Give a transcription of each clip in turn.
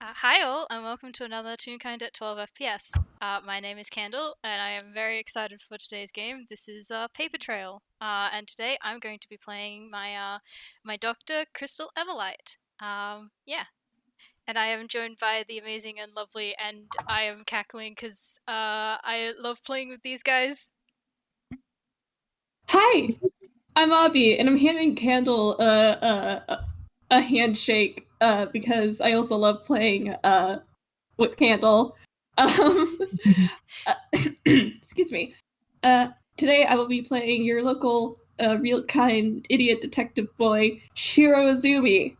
Hi all, and welcome to another Toonkind at 12 FPS. My name is Candle, and I am very excited for today's game. This is Paper Trail, and today I'm going to be playing my doctor, Crystal Everlight. Yeah, and I am joined by the amazing and lovely, and I am cackling because I love playing with these guys. Hi, I'm Avi, and I'm handing Candle a handshake because I also love playing with Candle. Um, uh, excuse me. Today I will be playing your local real kind idiot detective boy, Shiro Azumi.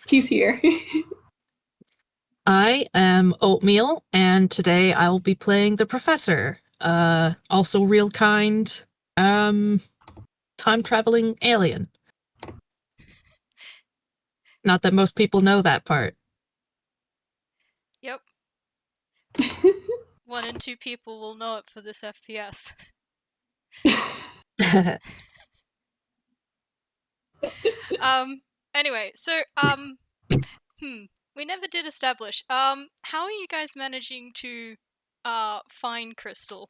He's here. I am Oatmeal, and today I will be playing the Professor. Also real kind, time-traveling alien. Not that most people know that part. Yep, 1 in 2 people will know it for this FPS. Anyway, so we never did establish. How are you guys managing to find Crystal?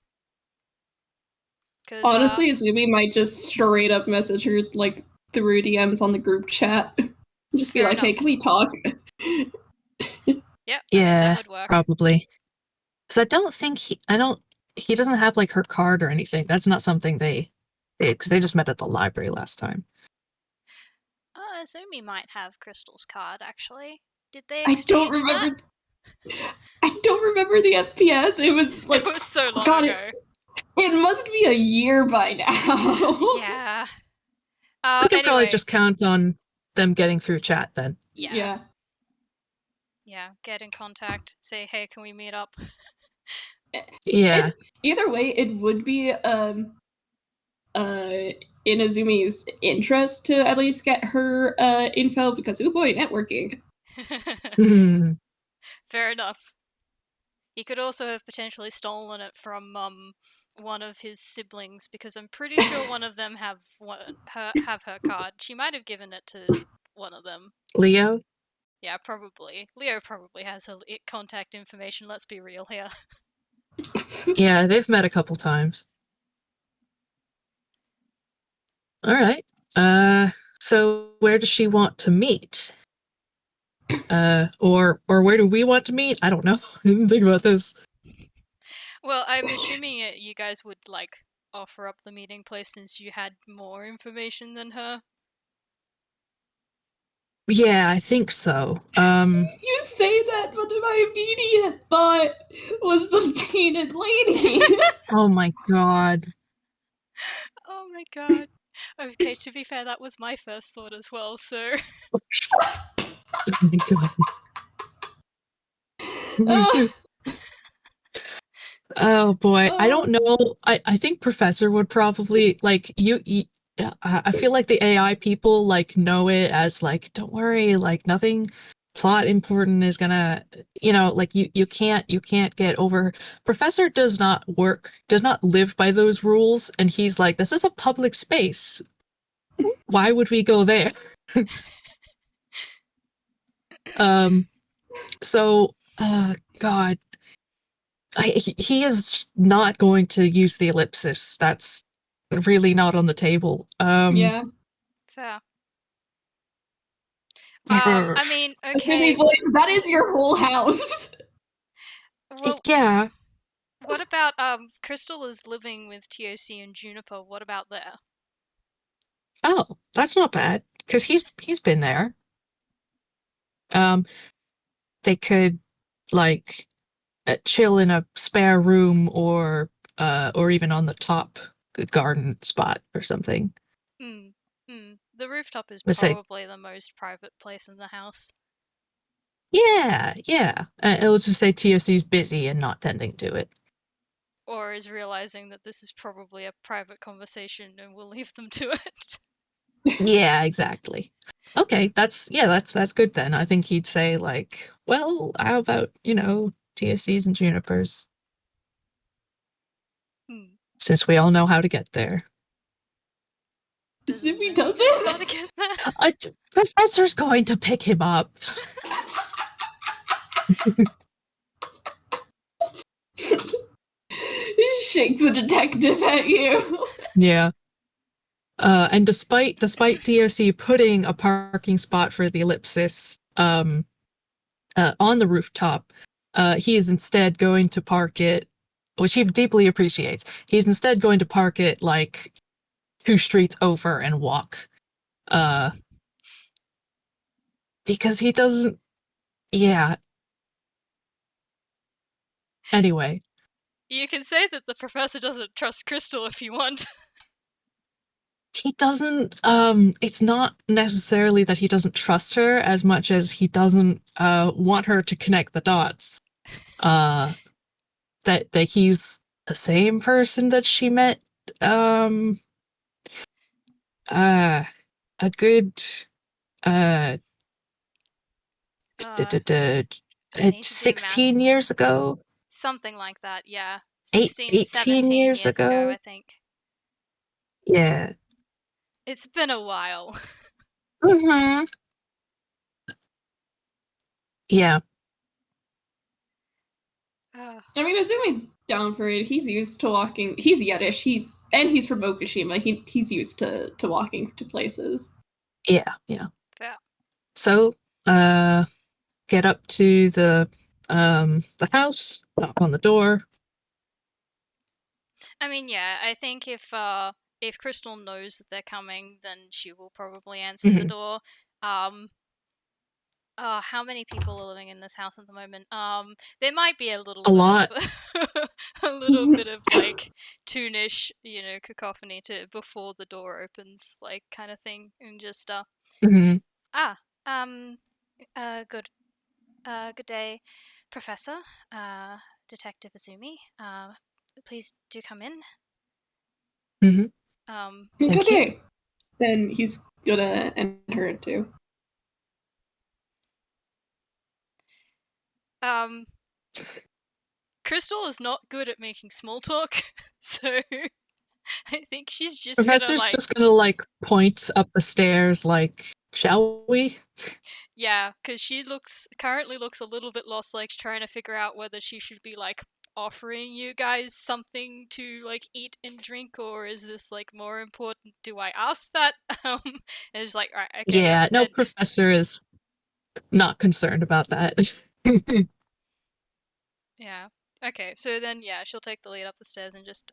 Cause Honestly, Azumi might just straight up message her like through DMs on the group chat. Just be fair like, "Hey, enough. can we talk?" Yep, I mean Yeah, that would work. probably. Because I don't think he doesn't have like her card or anything. That's not something they did, because they just met at the library last time. Azumi might have Crystal's card actually. Did they I don't exchange that? remember. I don't remember the FPS. It was like, It was so long God, ago. it must be a year by now. Yeah. We could probably Anyway. just count on them getting through chat then. Yeah. Yeah. Get in contact. Say, hey, can we meet up? Yeah. Either way, it would be in Azumi's interest to at least get her info because oh boy, networking. Fair enough. He could also have potentially stolen it from one of his siblings because I'm pretty sure one of them have her card. She might have given it to one of them. Leo? Yeah, probably. Leo probably has her contact information. Let's be real here. Yeah, they've met a couple times. All right. So where does she want to meet? Or where do we want to meet? I don't know. I didn't think about this. Well, I'm assuming you guys would like offer up the meeting place since you had more information than her. Yeah, I think so. You say that, but my immediate thought was the painted lady. Oh my god. Oh my god. Okay, to be fair, that was my first thought as well, so. Oh my god. Oh boy, I don't know. I think Professor would probably like you. I feel like the AI people like know it as like, don't worry, like nothing plot important is gonna, like you can't get over. Professor does not live by those rules, and he's like, this is a public space. Why would we go there? So, God, he is not going to use the ellipsis. That's really not on the table. Yeah. Fair. Yeah. I mean, Azumi okay. voice, that is your whole house. Well, Yeah. what about, Crystal is living with TOC and Juniper. What about there? Oh, that's not bad because he's been there. Um, they could like chill in a spare room or even on the top garden spot or something. Hmm. The rooftop is Let's say, probably the most private place in the house. yeah. Let's just say TOC's busy and not tending to it. Or is realizing that this is probably a private conversation and we'll leave them to it. Yeah, exactly. Okay, that's good then. I think he'd say like, well, how about, TFCs and junipers, since we all know how to get there. Does Azumi Azumi know how doesn't. to get there? A professor's going to pick him up. He shakes the detective at you. Yeah. And despite DOC putting a parking spot for the ellipsis on the rooftop, he is instead going to park it, which he deeply appreciates. He's instead going to park it like 2 streets over and walk. Because he doesn't. Yeah. Anyway, You can say that the professor doesn't trust Crystal if you want. he doesn't. It's not necessarily that he doesn't trust her as much as he doesn't want her to connect the dots. That he's the same person that she met a good uh I need to do 16 maths. years ago, Something like that, yeah. 16, 18 17 years years ago, I ago. think. Yeah. It's been a while. Mm-hmm. Yeah. Ugh. I mean, Azumi's down for it. He's used to walking. He's Yiddish. He's from Okushima. He's used to walking to places. Yeah. Yeah. Fair. So get up to the house, knock on the door. I mean, yeah, I think if Crystal knows that they're coming, then she will probably answer the Mhm. door. Um, how many people are living in this house at the moment? There might be a little A bit lot. of a little bit of like toonish, cacophony to before the door opens, like kind of thing, and just Mhm. ah um good good day, Professor, Detective Azumi. Please do come in. Mhm. Um, Good Thank you. day. Then he's gonna enter it too. um, Crystal is not good at making small talk, so I think she's just gonna Professor's like, just gonna like point up the stairs, like, shall we? yeah, because she currently looks a little bit lost, like trying to figure out whether she should be like offering you guys something to like eat and drink, or is this like more important? Do I ask that? And it's like, right, okay, Yeah, no, then Professor is not concerned about that. yeah. Okay, so then yeah, she'll take the lead up the stairs and just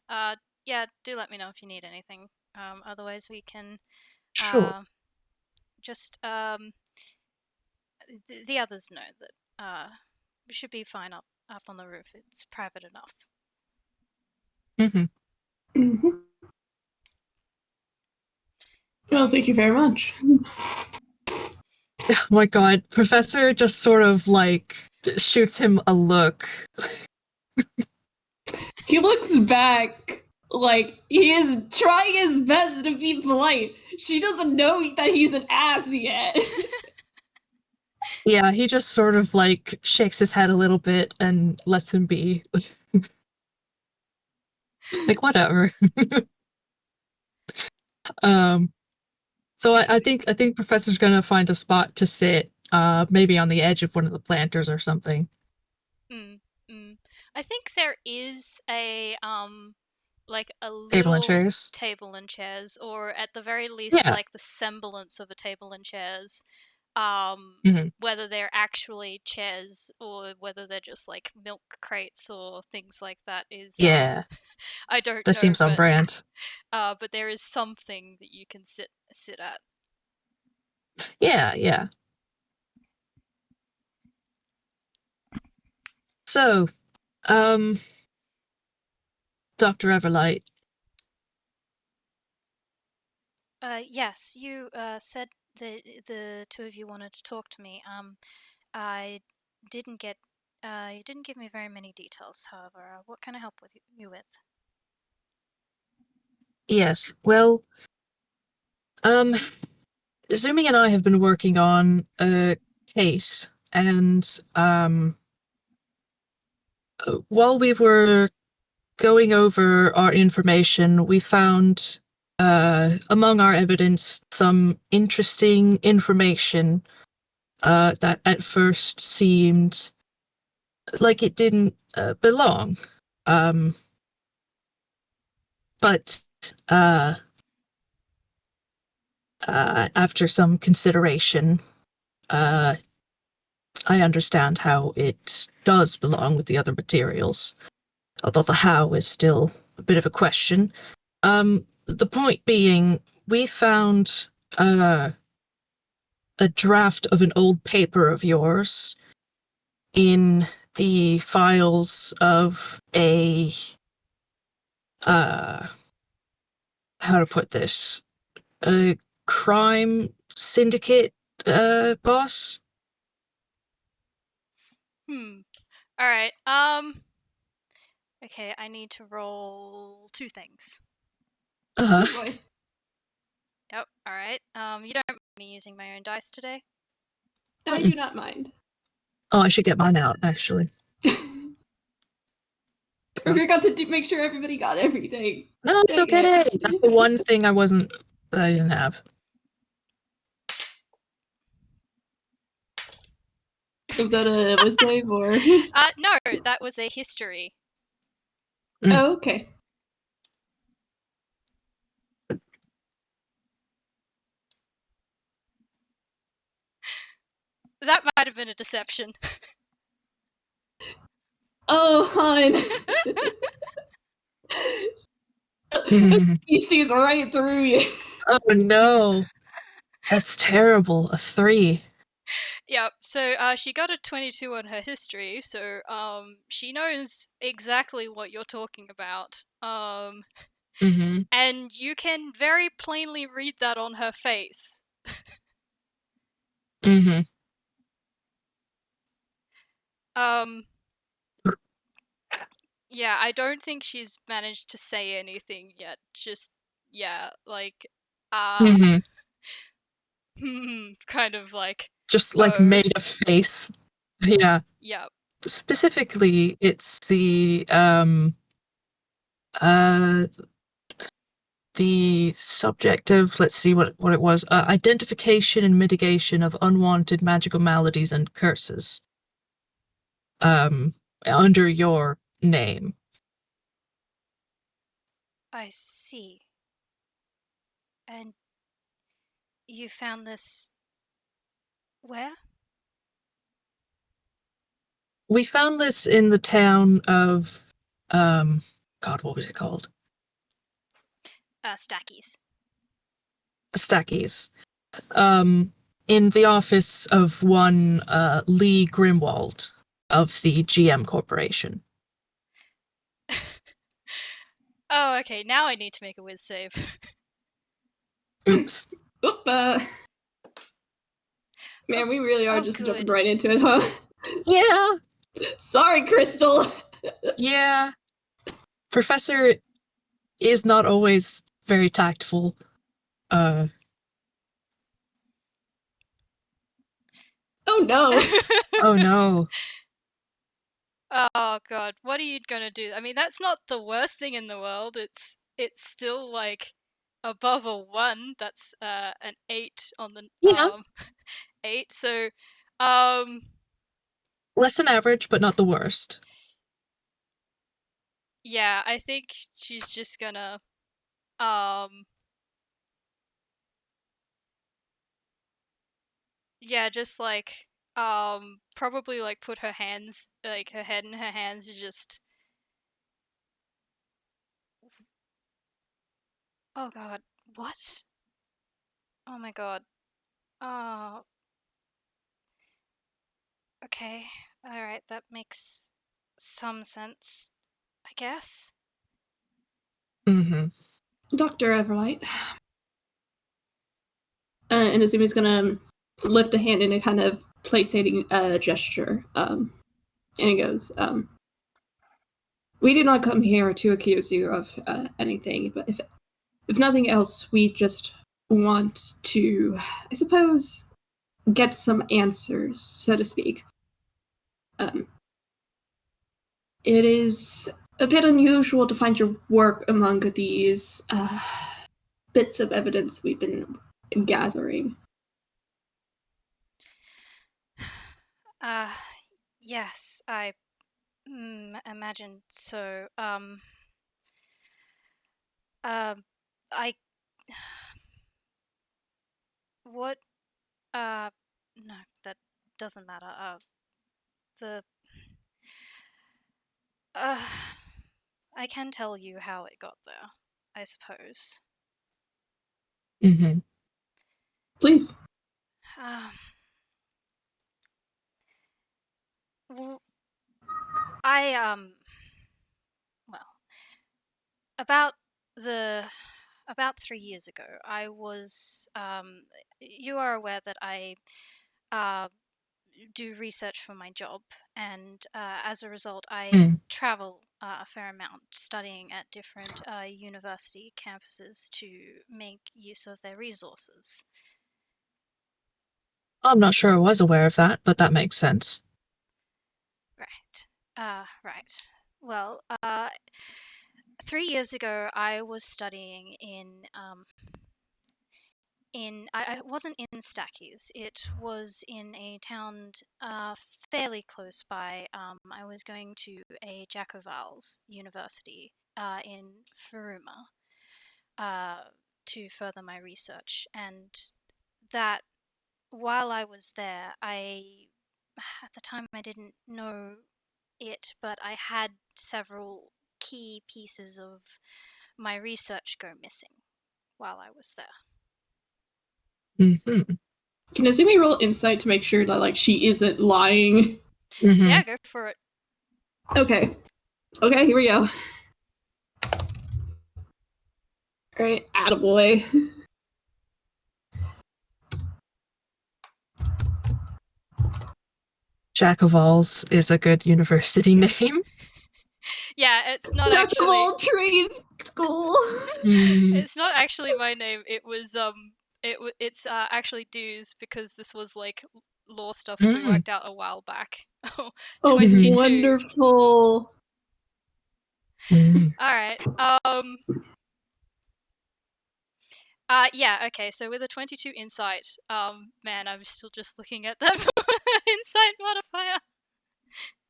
yeah, do let me know if you need anything. Otherwise we can Sure. uh just the others know that we should be fine up on the roof. It's private enough. Mhm. Mm-hmm. Well, Um thank you very much. Oh my god, Professor just sort of like shoots him a look. He looks back like he is trying his best to be polite. She doesn't know that he's an ass yet. Yeah, he just sort of like shakes his head a little bit and lets him be. Like, whatever. um so I think Professor's gonna find a spot to sit, maybe on the edge of one of the planters or something. mm, I think there is a like a Table and little chairs. table and chairs, or at the very least Yeah. like the semblance of a table and chairs. Mhm. Whether they're actually chairs or whether they're just like milk crates or things like that is Yeah. I don't That know, seems on brand. but there is something that you can sit at. Yeah, yeah. So, um, Dr. Everlight. Yes, you said the two of you wanted to talk to me. I didn't get you didn't give me very many details. However, what can I help you with? Yes. Well, um, Zumi and I have been working on a case, and while we were going over our information, we found among our evidence some interesting information that at first seemed like it didn't belong. But after some consideration, I understand how it does belong with the other materials, although the how is still a bit of a question. The point being, we found a draft of an old paper of yours in the files of a how to put this, a crime syndicate boss. All right. Okay, I need to roll 2 things. Uh-huh. Oh boy. Yep. All right. You don't mind me using my own dice today? I do not mind. Oh, I should get mine out, actually. I forgot to make sure everybody got everything. No, it's Dang okay. it. That's the one thing that I didn't have. Was that a wisdom or? No, that was a history. Oh, okay. That might have been a deception. Oh, hon. He sees right through you. Oh no, that's terrible. A 3. Yep. So she got a 22 on her history, so she knows exactly what you're talking about. Mm-hmm. And you can very plainly read that on her face. Mm-hmm. Um yeah, I don't think she's managed to say anything yet. Just yeah, like Mm-hmm. kind of like Just like oh, made a face. Yeah. yeah. Specifically, it's uh the subject of, let's see what it was, identification and mitigation of unwanted magical maladies and curses. Under your name. I see. And you found this where? We found this in the town of, God, what was it called? Stackies. Stackies. In the office of one Lee Grimwald of the GM Corporation. Oh, okay. Now I need to make a whiz save. Oops. Oop, man, we really are Oh, just jumping good. right into it, huh? Yeah. Sorry, Crystal. Yeah. Professor is not always very tactful. Oh no. Oh no. Oh god, what are you gonna do? I mean, that's not the worst thing in the world. It's still like above a 1. That's an 8 on the Yeah. 8. So um Less than average, but not the worst. yeah, I think she's just gonna um yeah, just like probably like put her hands, like her head in her hands, and just oh god, what? Oh my god. Oh, okay. All right, that makes some sense, I guess. Mm-hmm. Dr. Everlight. And Azumi's gonna lift a hand in a kind of placating gesture. And he goes, we did not come here to accuse you of anything, but if nothing else, we just want to, I suppose, get some answers, so to speak. It is a bit unusual to find your work among these bits of evidence we've been gathering. Uh, yes, I Imagine so. I what? No, that doesn't matter. The uh, I can tell you how it got there, I suppose. Mm-hmm. Please. Um, well, I well, about the about 3 years ago, I was you are aware that I uh do research for my job, and as a result, I Mm. travel a fair amount, studying at different university campuses to make use of their resources. I'm not sure I was aware of that, but that makes sense. Right. Right. Well, 3 years ago, I was studying I wasn't in Stackies. It was in a town fairly close by. I was going to a Jacovals University in Furuma uh, to further my research, and that while I was there, I at the time I didn't know it, but I had several key pieces of my research go missing while I was there. Mm-hmm. Can Azumi roll insight to make sure that like she isn't lying? Mm-hmm. Yeah, go for it. Okay. Okay, here we go. Alright, attaboy. Jack of Alls is a good university name. Yeah, it's not Jack of actually. all trades school. Mm. It's not actually my name. It's actually dues because this was like law stuff we Mm. worked out a while back. Oh, Oh, 22. wonderful. Mm. All right. Yeah. Okay. So with a 22 insight, man, I'm still just looking at that insight modifier.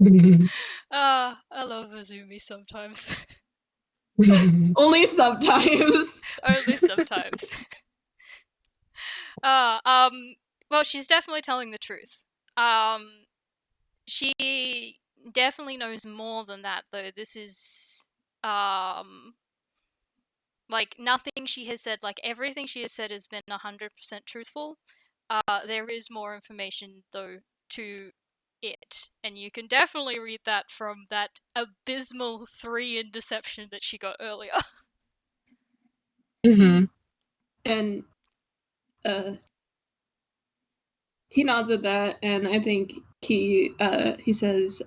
Mm. I love Azumi sometimes. Only sometimes. Only sometimes. Uh, um, well, she's definitely telling the truth. She definitely knows more than that, though. This is, like, nothing she has said, like, everything she has said has been 100% truthful. There is more information, though, to it. And you can definitely read that from that abysmal 3 in deception that she got earlier. Mm-hmm. And he nods at that, and I think he says,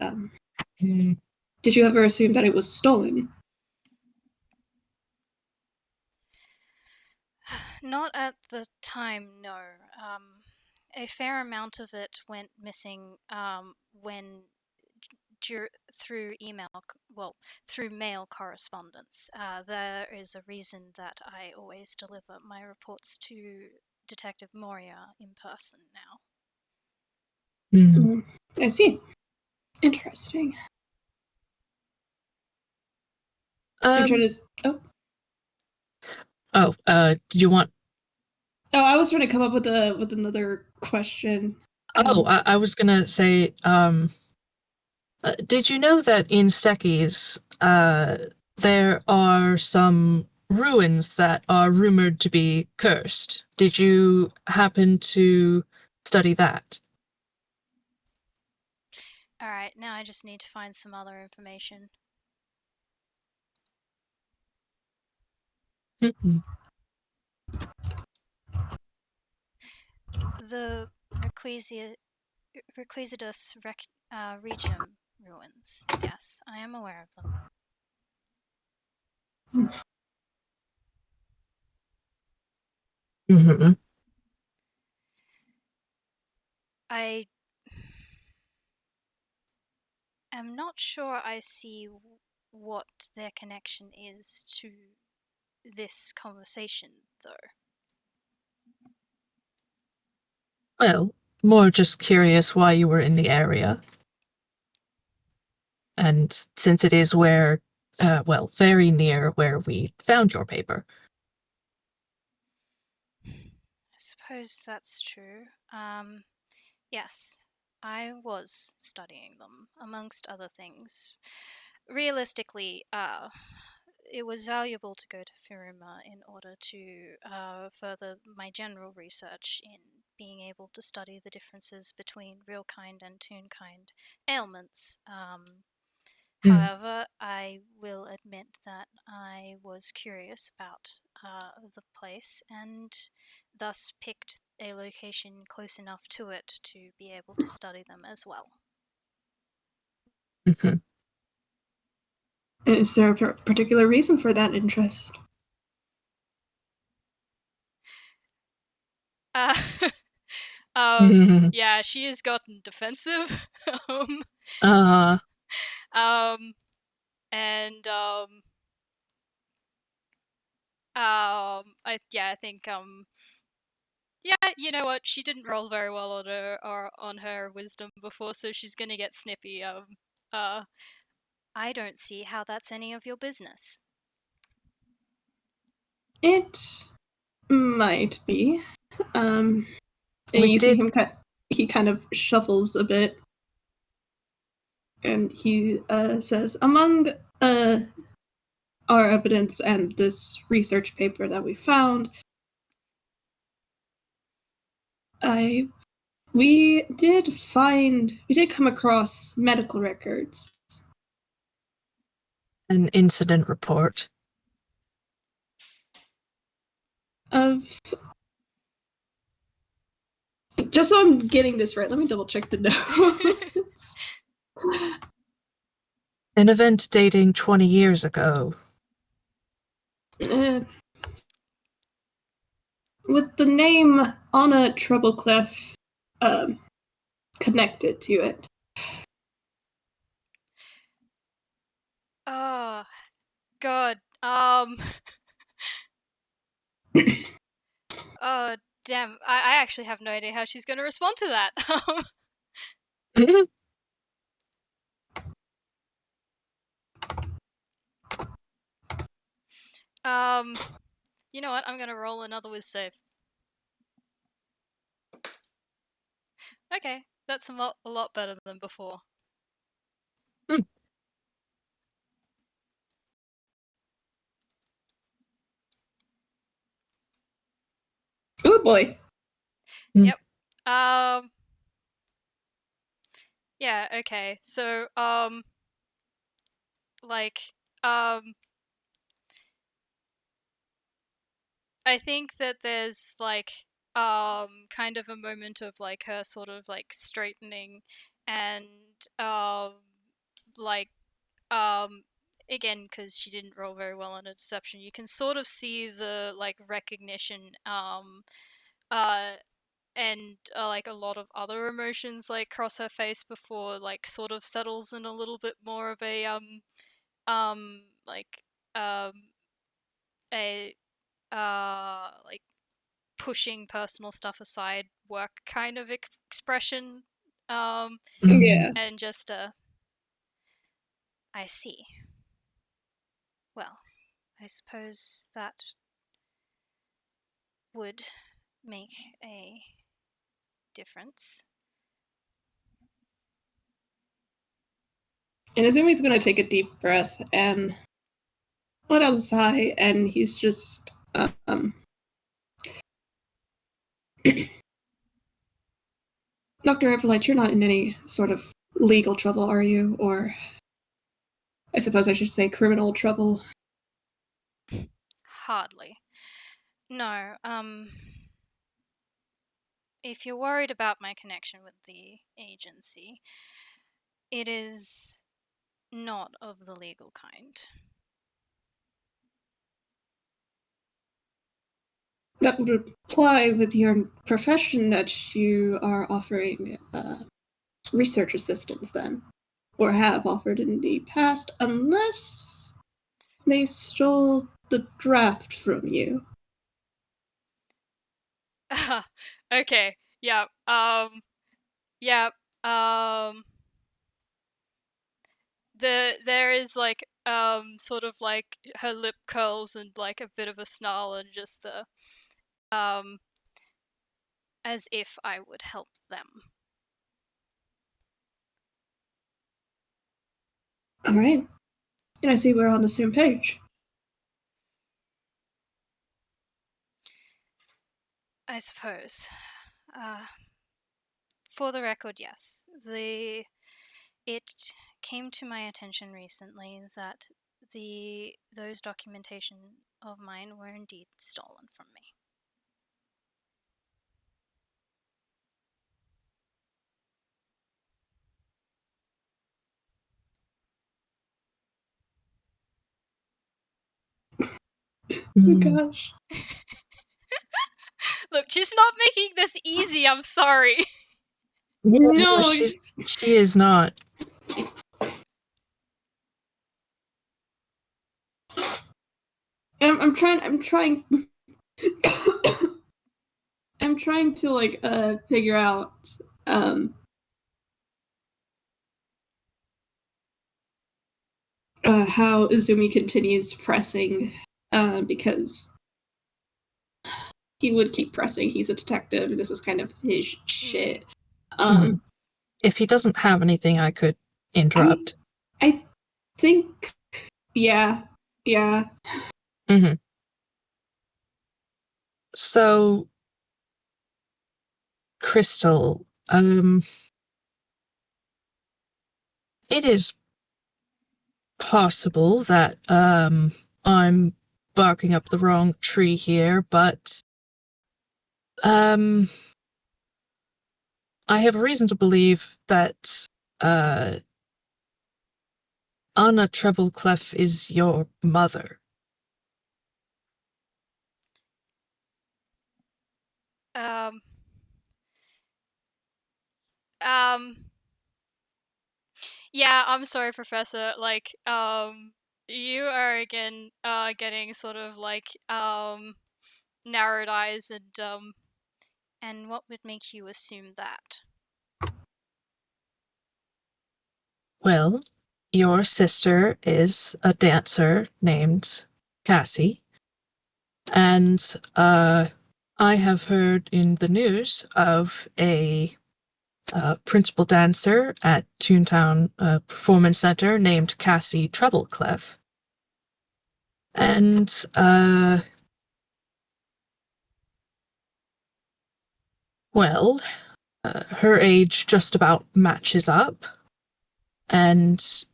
Mm. "Did you ever assume that it was stolen?" Not at the time, no. A fair amount of it went missing when through email, well, through mail correspondence. There is a reason that I always deliver my reports to Detective Moria in person now. Mm. I see. Interesting. I'm Um. trying to. Oh, Oh. Did you want? I was trying to come up with another question. Oh, I was gonna say. Did you know that in Sekis, there are some ruins that are rumored to be cursed? Did you happen to study that? Alright, now I just need to find some other information. Mm-mm. The Requisidus Regium ruins. Yes, I am aware of them. Mm-hmm. I am not sure I see what their connection is to this conversation, though. Well, more just curious why you were in the area. And since it is where, well, very near where we found your paper. I suppose that's true. Yes, I was studying them, amongst other things. Realistically, it was valuable to go to Firuma in order to further my general research in being able to study the differences between real kind and Toonkind ailments. However, I will admit that I was curious about the place and thus picked a location close enough to it to be able to study them as well. Mm-hmm. Is there a particular reason for that interest? Uh, yeah, she has gotten defensive. uh, um, and I think yeah, you know what? She didn't roll very well on her or on her wisdom before, so she's gonna get snippy. I don't see how that's any of your business. It might be. And we you see did. him he kind of shuffles a bit, and he says, among our evidence and this research paper that we found, we did come across medical records An incident report. of, just so I'm getting this right, let me double check the notes. An event dating 20 years ago. With the name Anna Trebleclef connected to it. Oh, God. Oh, damn. I actually have no idea how she's going to respond to that. You know what? I'm going to roll another whiz save. Okay, that's a lot better than before. Oh boy. Yep. Yeah, okay. So, like, I think that there's kind of a moment of like her sort of like straightening and like um again, because she didn't roll very well on a deception, you can sort of see the like recognition uh and like a lot of other emotions like cross her face before like sort of settles in a little bit more of a like um a like pushing personal stuff aside work kind of expression. Yeah. And just I see. Well, I suppose that would make a difference. And Azumi's gonna take a deep breath and let out a sigh, and he's just Dr. Everlight, you're not in any sort of legal trouble, are you? Or I suppose I should say criminal trouble. Hardly. No, if you're worried about my connection with the agency, it is not of the legal kind. That would apply with your profession that you are offering research assistance then, or have offered in the past, unless they stole the draft from you. Okay. Yeah. Yeah. Um there is like sort of like her lip curls and like a bit of a snarl and just the as if I would help them. All right. And I see we're on the same page. I suppose. For the record, yes. It came to my attention recently that those documentation of mine were indeed stolen from me. Oh gosh. Look, she's not making this easy, I'm sorry. Yeah, No, she is not. I'm trying I'm trying to like figure out how Azumi continues pressing because he would keep pressing. He's a detective. This is kind of his shit. If he doesn't have anything, I could interrupt. I think, yeah. Mm-hmm. So, Crystal, it is possible that I'm barking up the wrong tree here, but I have a reason to believe that Anna Trebleclef is your mother. Um, um, yeah, I'm sorry, Professor. Like, you are again, getting sort of like, narrowed eyes and what would make you assume that? Well, your sister is a dancer named Cassie, and I have heard in the news of a principal dancer at Toontown Performance Center named Cassie Trebleclef. And well, her age just about matches up. And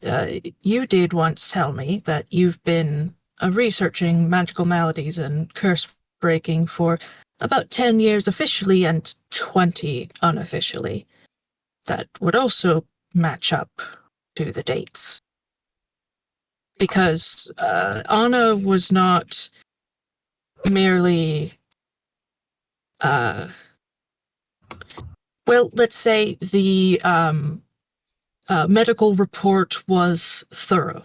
you did once tell me that you've been researching magical maladies and curse breaking for about 10 years officially and 20 unofficially. That would also match up to the dates. Because Anna was not merely, well, let's say the medical report was thorough.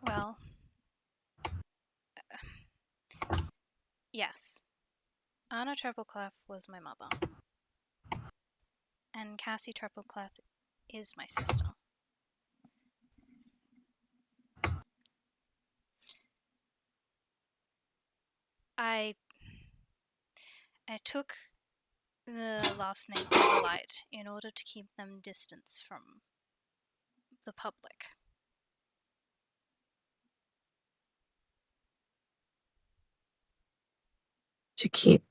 Well, yes. Anna Trebleclef was my mother, and Cassie Trebleclef is my sister. I took the last name Everlight in order to keep them distance from the public. To keep.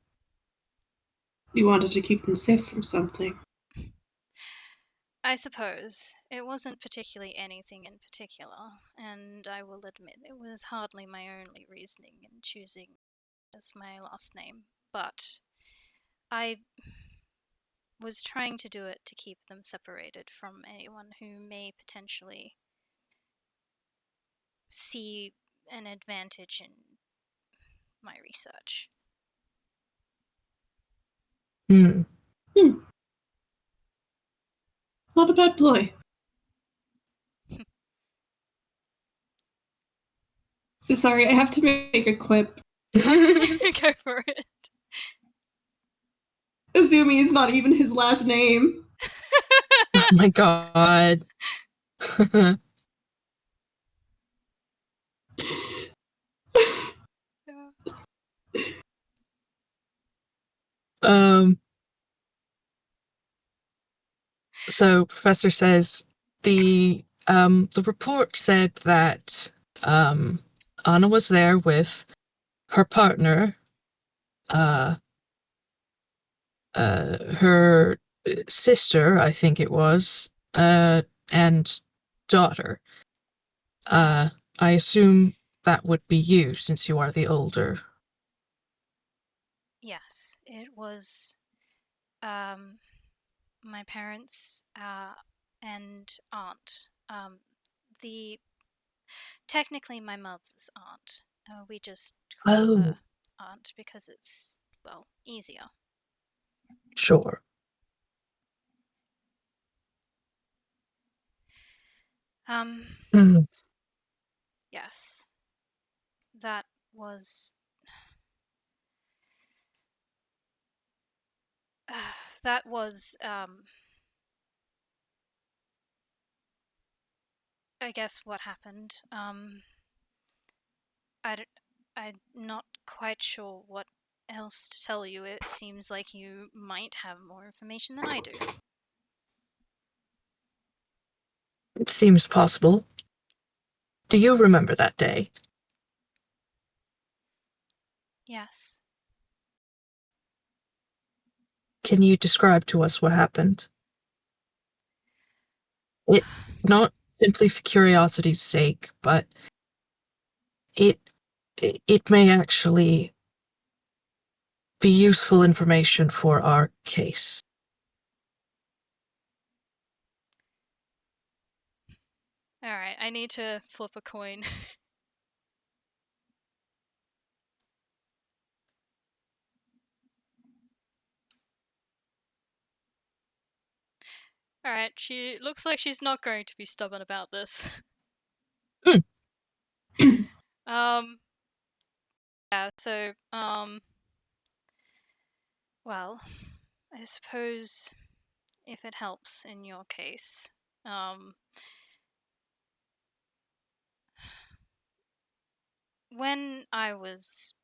You wanted to keep them safe from something. I suppose. It wasn't particularly anything in particular, and I will admit it was hardly my only reasoning in choosing as my last name, but I was trying to do it to keep them separated from anyone who may potentially see an advantage in my research. Hmm. Not a bad ploy. Sorry, I have to make a quip. Go for it. Azumi is not even his last name. Oh my god. um so Professor says the report said that Anna was there with her partner, her sister, I think it was, and daughter. I assume that would be you since you are the older. Yes, it was my parents and aunt. The technically my mother's aunt. We just call Oh, her aunt because it's, well, easier. sure. Um, Mm, yes, that was that was I guess what happened. I I'm not quite sure what else to tell you. It seems like you might have more information than I do. it seems possible. Do you remember that day? Yes. Can you describe to us what happened? It not simply for curiosity's sake, but it it may actually be useful information for our case. All right, I need to flip a coin. All right, she looks like she's not going to be stubborn about this. Hmm. um yeah, so well, I suppose if it helps in your case, um when I was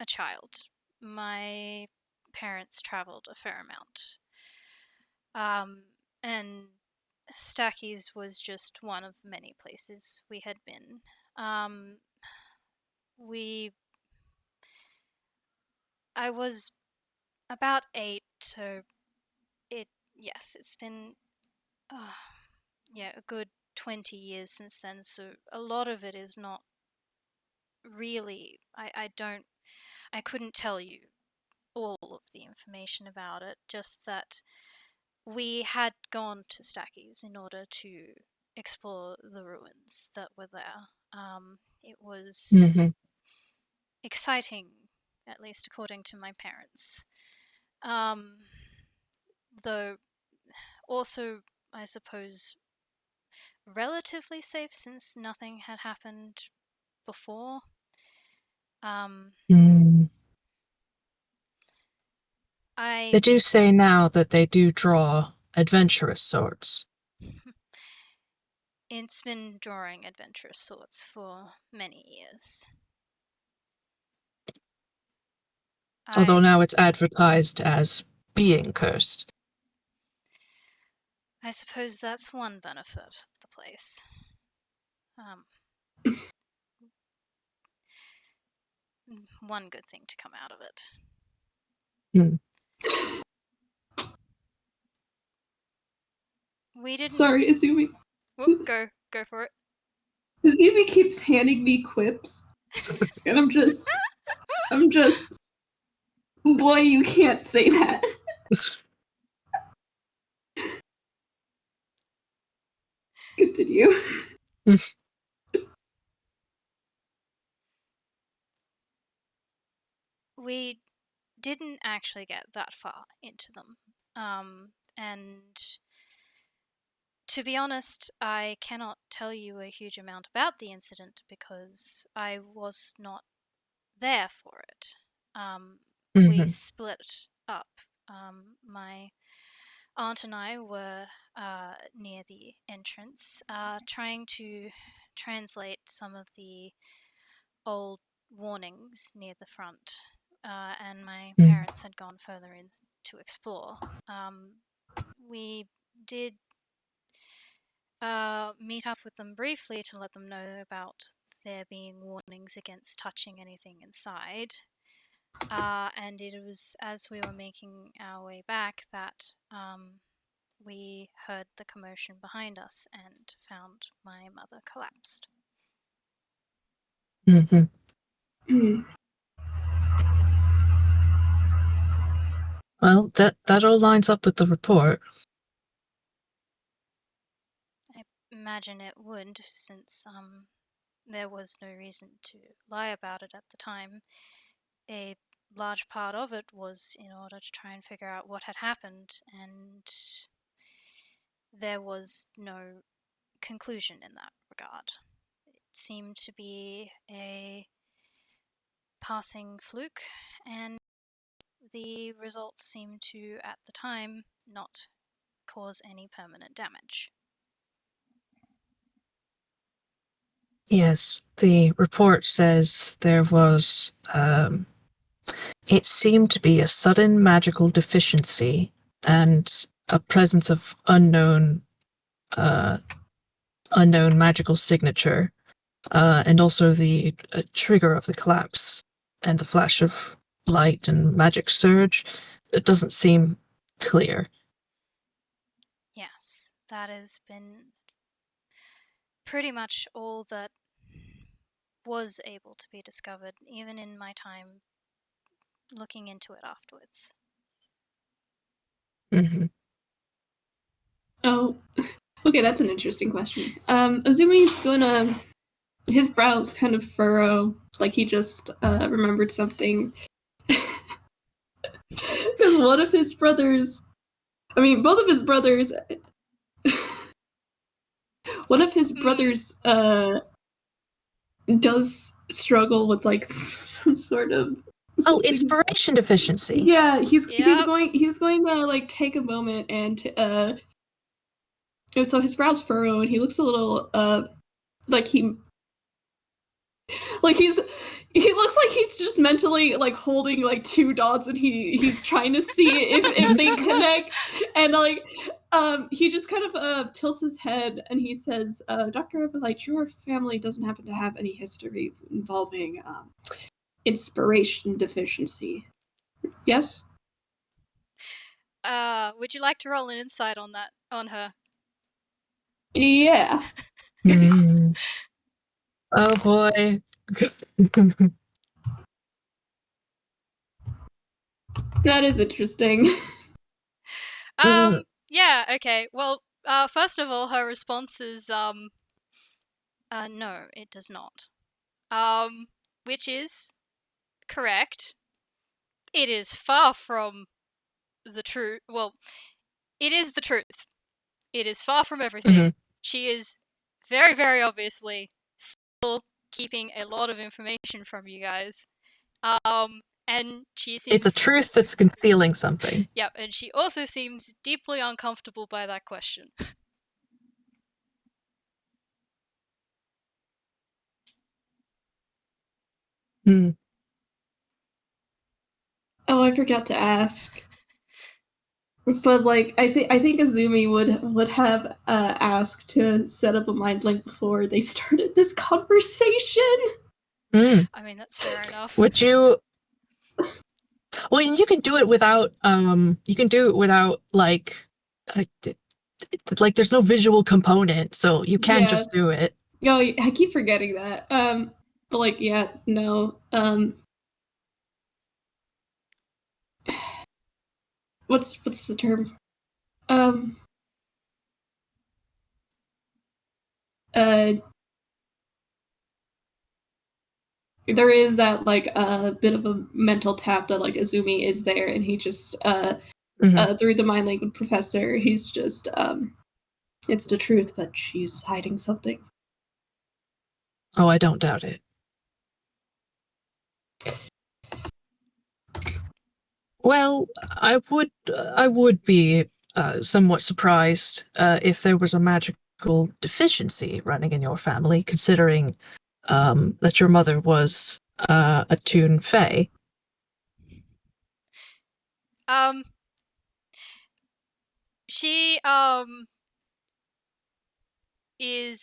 a child, my parents traveled a fair amount. And Stacky's was just one of many places we had been. Um, we, I was about 8, so yes, it's been, uh, yeah, a good 20 years since then, so a lot of it is not really, I couldn't tell you all of the information about it, just that we had gone to Stacky's in order to explore the ruins that were there. It was Mm-hmm. exciting, at least according to my parents. Um, though also, I suppose, relatively safe since nothing had happened before. Um, Mm. They I do say now that they do draw adventurous swords, it's been drawing adventurous sorts for many years. although I now it's advertised as being cursed. I suppose that's one benefit of the place. Um, one good thing to come out of it. Hmm. We didn't. Sorry, Azumi. Whoop, go for it. Azumi keeps handing me quips, and I'm just, boy, you can't say that. Continue. We didn't actually get that far into them. And to be honest, I cannot tell you a huge amount about the incident because I was not there for it. We Mhm. split up My aunt and I were near the entrance, trying to translate some of the old warnings near the front, and my parents had gone further in to explore. We did meet up with them briefly to let them know about there being warnings against touching anything inside. And it was as we were making our way back that we heard the commotion behind us and found my mother collapsed. Mm-hmm. Hmm. Well, that all lines up with the report. I imagine it would, since there was no reason to lie about it at the time. A large part of it was in order to try and figure out what had happened, and there was no conclusion in that regard. It seemed to be a passing fluke, and the results seemed to, at the time, not cause any permanent damage. Yes, the report says there was, it seemed to be a sudden magical deficiency and a presence of unknown magical signature, and also the trigger of the collapse and the flash of light and magic surge. It doesn't seem clear. Yes, that has been pretty much all that was able to be discovered, even in my time looking into it afterwards. Mm-hmm. Oh, okay, that's an interesting question. Azumi's gonna, his brows kind of furrow, like he just remembered something. Because one of his brothers, I mean, both of his brothers, one of his brothers does struggle with like some sort of Oh, something. inspiration deficiency. Yeah, he's Yep. he's going to like take a moment and so his brows furrow and he looks a little like he looks like he's just mentally like holding like two dots and he's trying to see if they connect, and like he just kind of tilts his head and he says, Dr. Everlight, your family doesn't happen to have any history involving inspiration deficiency, yes? Would you like to roll an insight on that, on her? Yeah, Mm. Oh boy. that is interesting. Yeah, okay. Well, first of all, her response is, no, it does not. Which is correct. It is far from the truth. Well, it is the truth. It is far from everything. Mhm. She is very, very obviously still keeping a lot of information from you guys. And she It's a seems, truth that's concealing something. yep, and she also seems deeply uncomfortable by that question. Hmm. Oh, I forgot to ask. But like, I think Azumi would have asked to set up a mind link before they started this conversation. Mm. I mean, that's fair enough. Would you? Well, you can do it without. You can do it without uh, like there's no visual component, so you can Yeah. just do it. Oh, I keep forgetting that. But like, yeah, no. What's the term? Um. Uh. There is that like a bit of a mental tap that like Azumi is there, and he just Mhm. through the mind link with Professor, he's just it's the truth, but she's hiding something. Oh, I don't doubt it. Well, I would be somewhat surprised if there was a magical deficiency running in your family, considering that your mother was a Toon Fae. Um, she is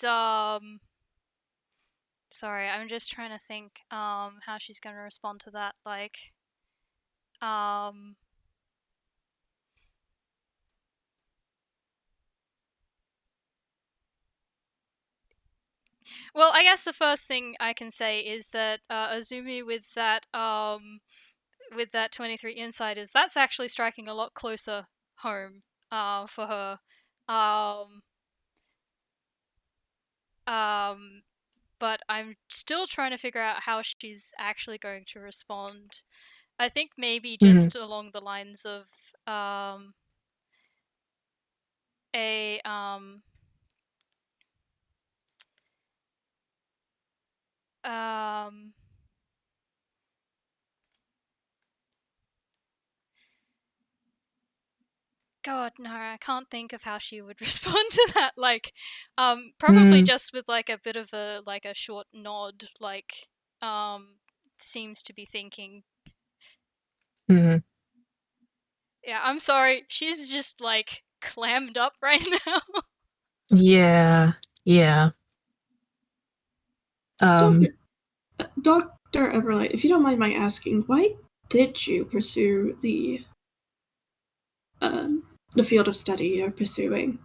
sorry, I'm just trying to think how she's going to respond to that. Like, um, well, I guess the first thing I can say is that Azumi with that 23 insiders, that's actually striking a lot closer home for her. Um, um, but I'm still trying to figure out how she's actually going to respond. I think maybe Mhm. just along the lines of a um God, no, I can't think of how she would respond to that. Like, probably Mm, just with like a bit of a like a short nod, like, seems to be thinking. mhm. Yeah, I'm sorry, she's just like clammed up right now. Yeah, yeah. Um, Dr. Everlight, if you don't mind my asking, why did you pursue um, the field of study you're pursuing?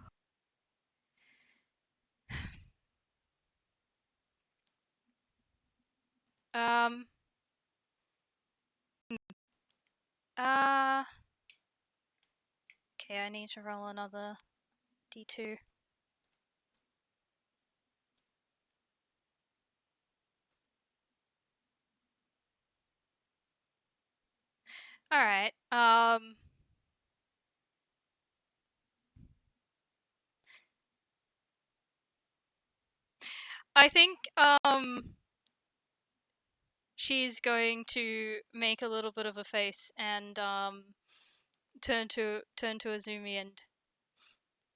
um, uh, okay, I need to roll another d2. All right. I think she's going to make a little bit of a face and turn to Azumi and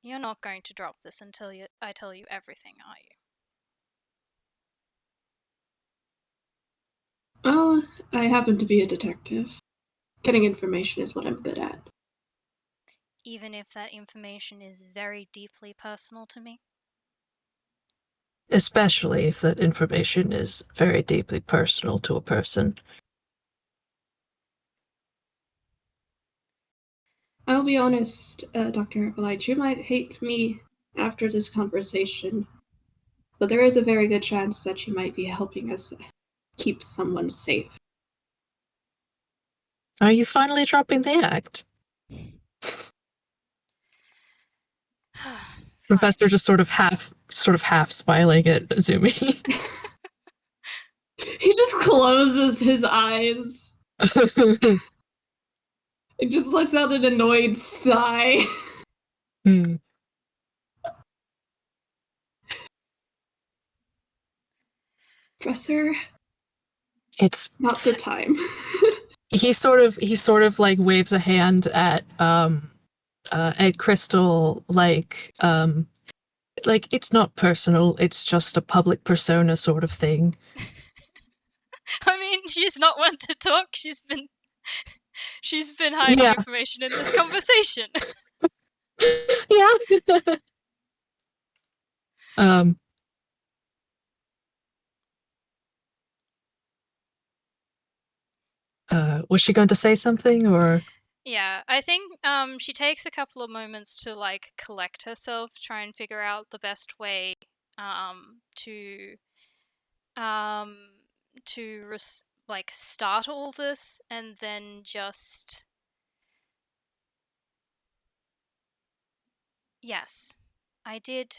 you're not going to drop this until I tell you everything, are you? Well, I happen to be a detective. Getting information is what I'm good at. Even if that information is very deeply personal to me? especially if that information is very deeply personal to a person. I'll be honest, Dr. Everlight, you might hate me after this conversation, but there is a very good chance that you might be helping us keep someone safe. Are you finally dropping the act? Fine. Professor just sort of half smiling at Azumi. He just closes his eyes and just lets out an annoyed sigh. Hmm. Professor, It's not the time. he sort of like waves a hand at Crystal like it's not personal, it's just a public persona sort of thing. I mean, she's not one to talk. She's been hiding Yeah. information in this conversation. Yeah. um was she going to say something or Yeah, I think she takes a couple of moments to like collect herself, try and figure out the best way to um like start all this, and then just yes, I did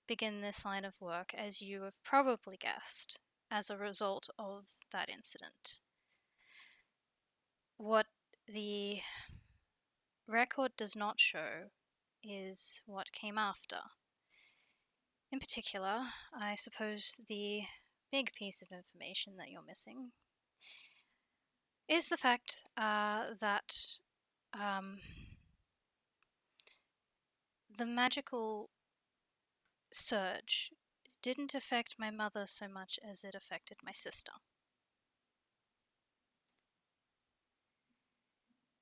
begin this line of work, as you have probably guessed, as a result of that incident. What the record does not show is what came after. In particular, I suppose the big piece of information that you're missing is the fact that the magical surge didn't affect my mother so much as it affected my sister.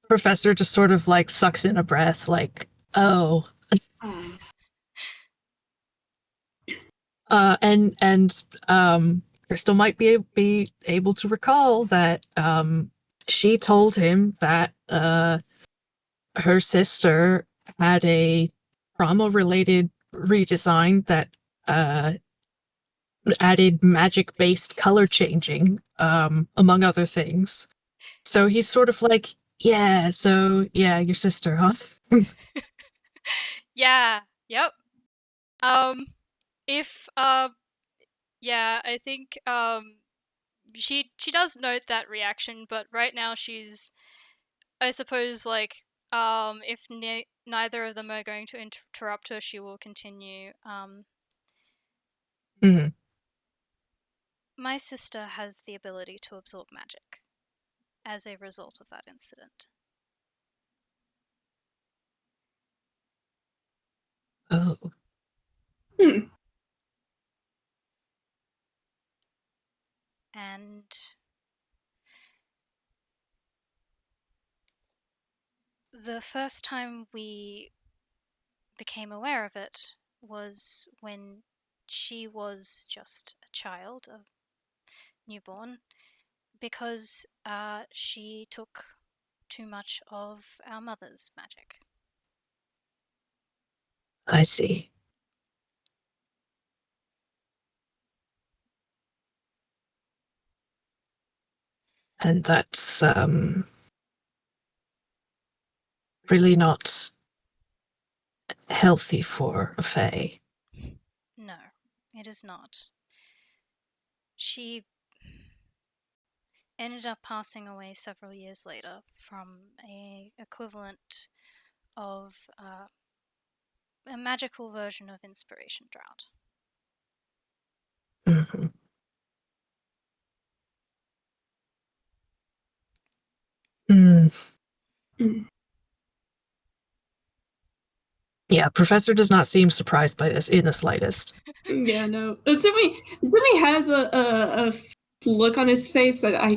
Professor just sort of like sucks in a breath, like, oh. And Crystal might be able to recall that she told him that her sister had a trauma-related redesign that added magic-based color changing, among other things. So he's sort of like, yeah, your sister, huh? Yeah, yep. If yeah, I think she does note that reaction, but right now she's, I suppose, like, if neither of them are going to interrupt her, she will continue. Mhm. My sister has the ability to absorb magic as a result of that incident. Oh. Hmm. And the first time we became aware of it was when she was just a child, a newborn, because she took too much of our mother's magic. I see. And that's really not healthy for a fae. No, it is not. She ended up passing away several years later from a equivalent of a magical version of inspiration drought. Mhm. Mm. Mm. Yeah, Professor does not seem surprised by this in the slightest. Yeah, no. Azumi has a look on his face that I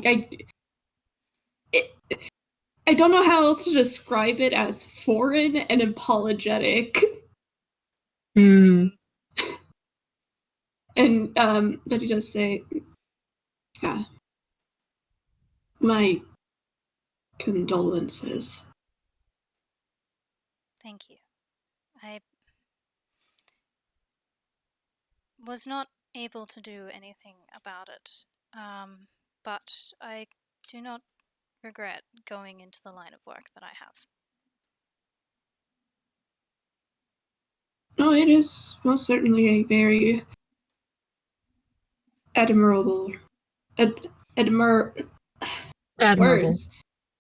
don't know how else to describe it as foreign and apologetic. Mm. And but he does say, yeah, my condolences. Thank you. I was not able to do anything about it, but I do not regret going into the line of work that I have. Oh, it is most certainly a very admirable, admir Admirable. words,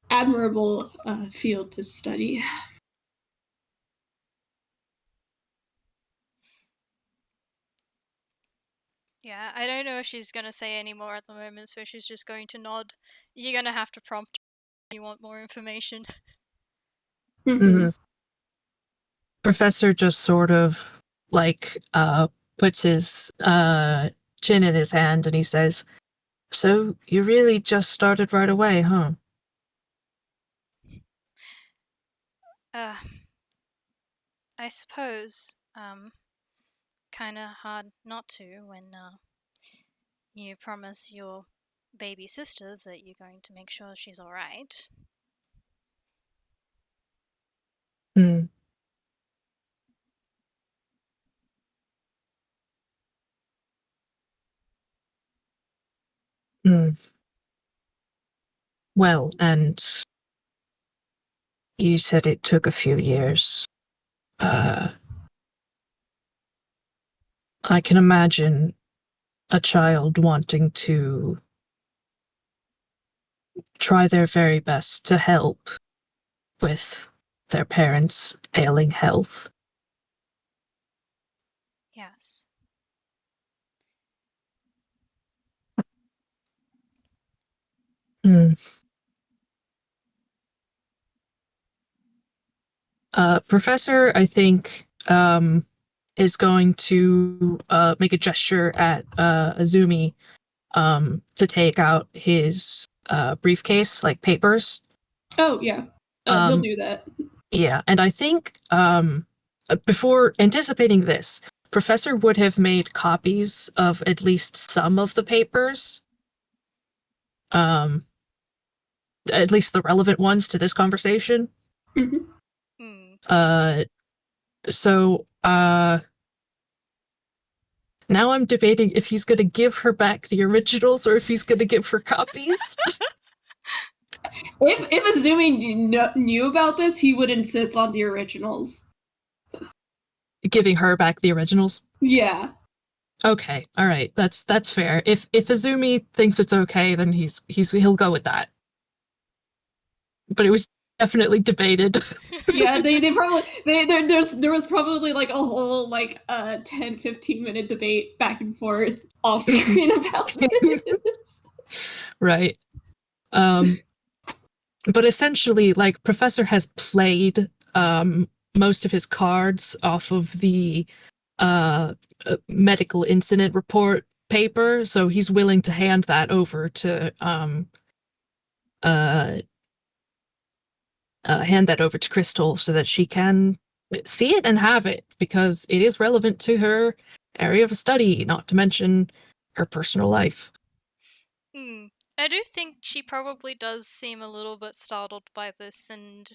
admirable field to study. Yeah, I don't know if she's gonna say any more at the moment, so she's just going to nod. You're gonna have to prompt if you want more information. Mm-hmm. Mhm. Professor just sort of like puts his chin in his hand and he says, "So you really just started right away, huh?" Uh, I suppose, kinda hard not to when you promise your baby sister that you're going to make sure she's alright. Mm. Mm. Well, and you said it took a few years. Uh, I can imagine a child wanting to try their very best to help with their parents' ailing health. Yes. Mm. Professor, I think, is going to make a gesture at Azumi to take out his briefcase, like papers. Oh, yeah. He'll Um, do that. yeah, and I think before anticipating this, Professor would have made copies of at least some of the papers, um, at least the relevant ones to this conversation. Mhm. Uh, so now I'm debating if he's going to give her back the originals or if he's going to give her copies. If Azumi knew about this, he would insist on the originals. Giving her back the originals. Yeah. Okay, all right, that's fair. If Azumi thinks it's okay, then he'll go with that. But it was definitely debated. Yeah, they probably there was probably like a whole like 10-15 minute debate back and forth off screen about this. Right. But essentially, like, Professor has played most of his cards off of the medical incident report paper, so he's willing to hand that over to uh, Crystal so that she can see it and have it, because it is relevant to her area of study, not to mention her personal life. I do think she probably does seem a little bit startled by this, and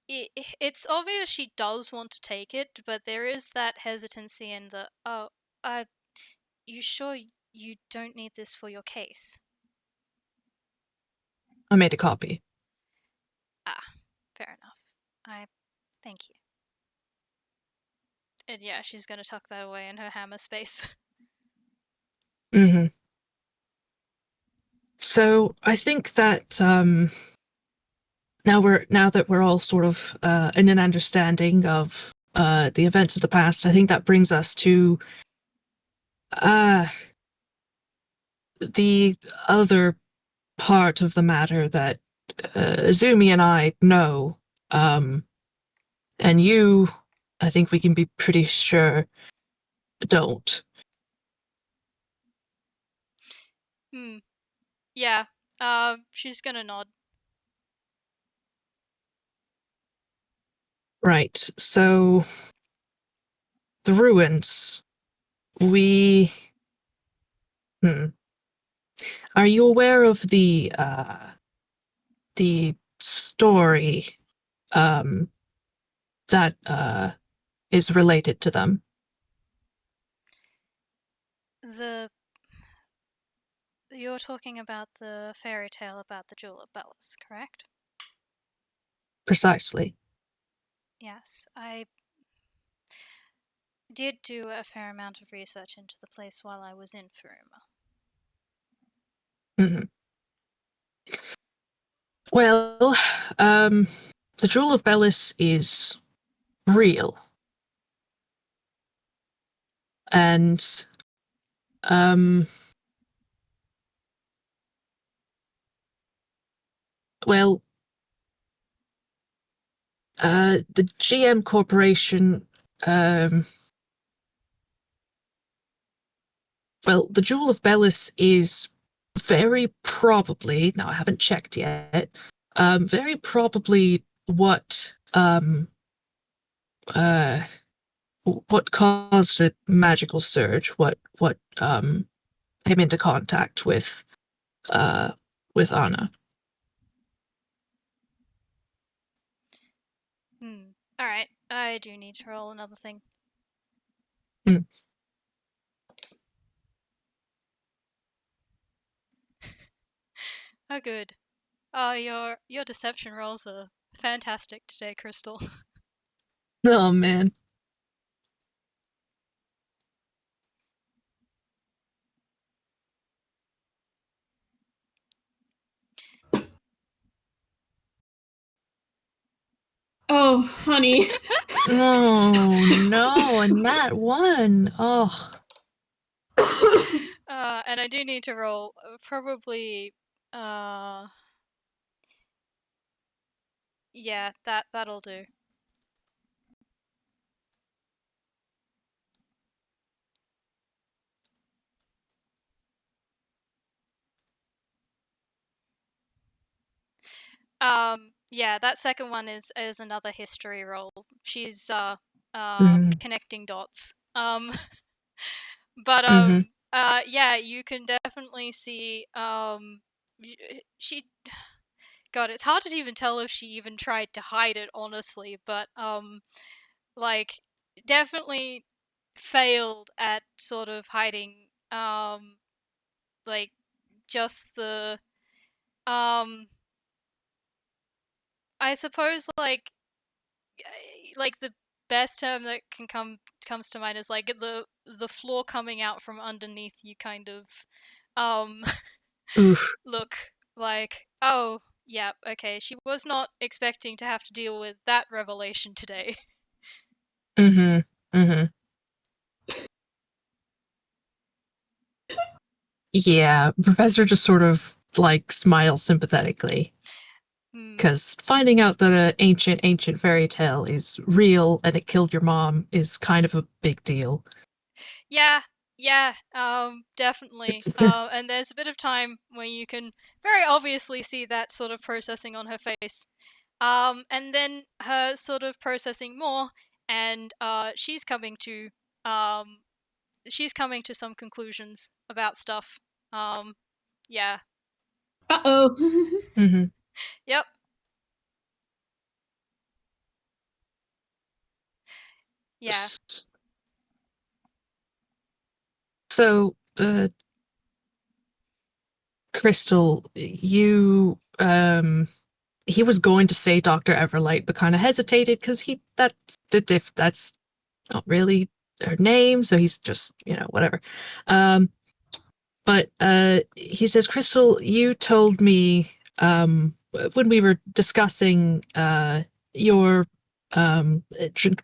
it's obvious she does want to take it, but there is that hesitancy in the, oh, you sure you don't need this for your case? I made a copy. Ah, fair enough. Thank you. And yeah, she's gonna tuck that away in her hammer space. Mm-hmm. So I think that now that we're all sort of in an understanding of the events of the past, I think that brings us to the other part of the matter that Azumi and I know, and you, I think we can be pretty sure, don't. Yeah. She's gonna nod. Right. So the ruins. We. Hmm. Are you aware of the story that is related to them? The You're talking about the fairy tale about the Jewel of Bellis, correct? Precisely. Yes, I did do a fair amount of research into the place while I was in Furuma. Mm-hmm. Well, the Jewel of Bellis is real, and um, well, the GM Corporation, well, the Jewel of Bellis is very probably, now I haven't checked yet, very probably what caused the magical surge, what came into contact with Anna. Alright, I do need to roll another thing. Mm. Oh, good. Oh, your deception rolls are fantastic today, Crystal. Oh man. Oh, honey. Oh no, and that one. Oh. And I do need to roll probably Yeah, that'll do. Yeah, that second one is another history roll. She's Mm, connecting dots. But mm-hmm. yeah, you can definitely see she God, it's hard to even tell if she even tried to hide it honestly, but like definitely failed at sort of hiding like just the um I suppose like the best term that comes to mind is like the floor coming out from underneath you kind of um Oof. look like, oh yeah, okay, she was not expecting to have to deal with that revelation today. Mm-hmm. Mm-hmm. Yeah, Professor just sort of like smiles sympathetically Hmm. because finding out that an ancient fairy tale is real and it killed your mom is kind of a big deal. Yeah, yeah, definitely. And there's a bit of time where you can very obviously see that sort of processing on her face. And then her sort of processing more, and um, she's coming to some conclusions about stuff. Um, yeah, Uh-oh. Mm-hmm. yep, yeah. So, Crystal, you he was going to say Dr. Everlight, but kind of hesitated because that's not really her name, so he's just, whatever. Um, but he says, Crystal, you told me when we were discussing your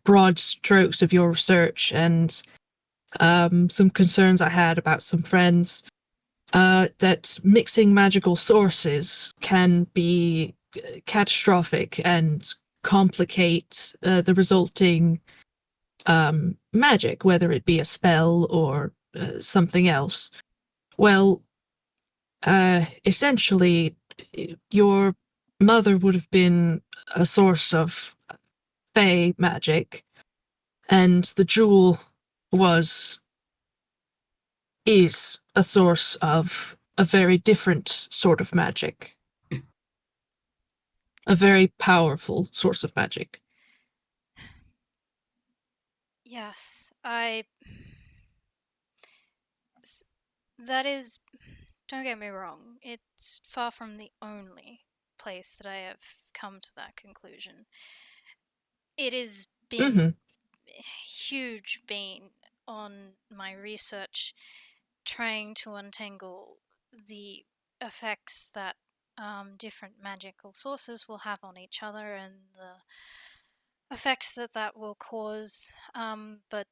broad strokes of your research and some concerns I had about some friends, that mixing magical sources can be catastrophic and complicate the resulting magic, whether it be a spell or something else. Well, essentially, your mother would have been a source of fey magic, and the jewel was is a source of a very different sort of magic, a very powerful source of magic. Yes, that is, don't get me wrong, it's far from the only place that I have come to that conclusion. It has been Mm-hmm. huge bane on my research trying to untangle the effects that different magical sources will have on each other and the effects that that will cause. But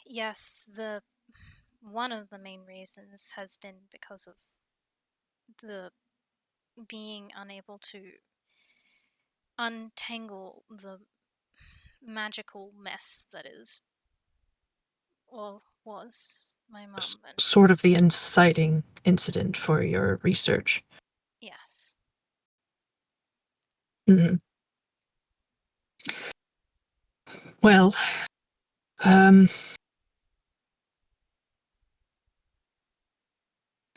yes, the one of the main reasons has been because of the being unable to untangle the magical mess that is or was my mum. And Sort of the inciting incident for your research. yes, Mm-hmm. Well, um,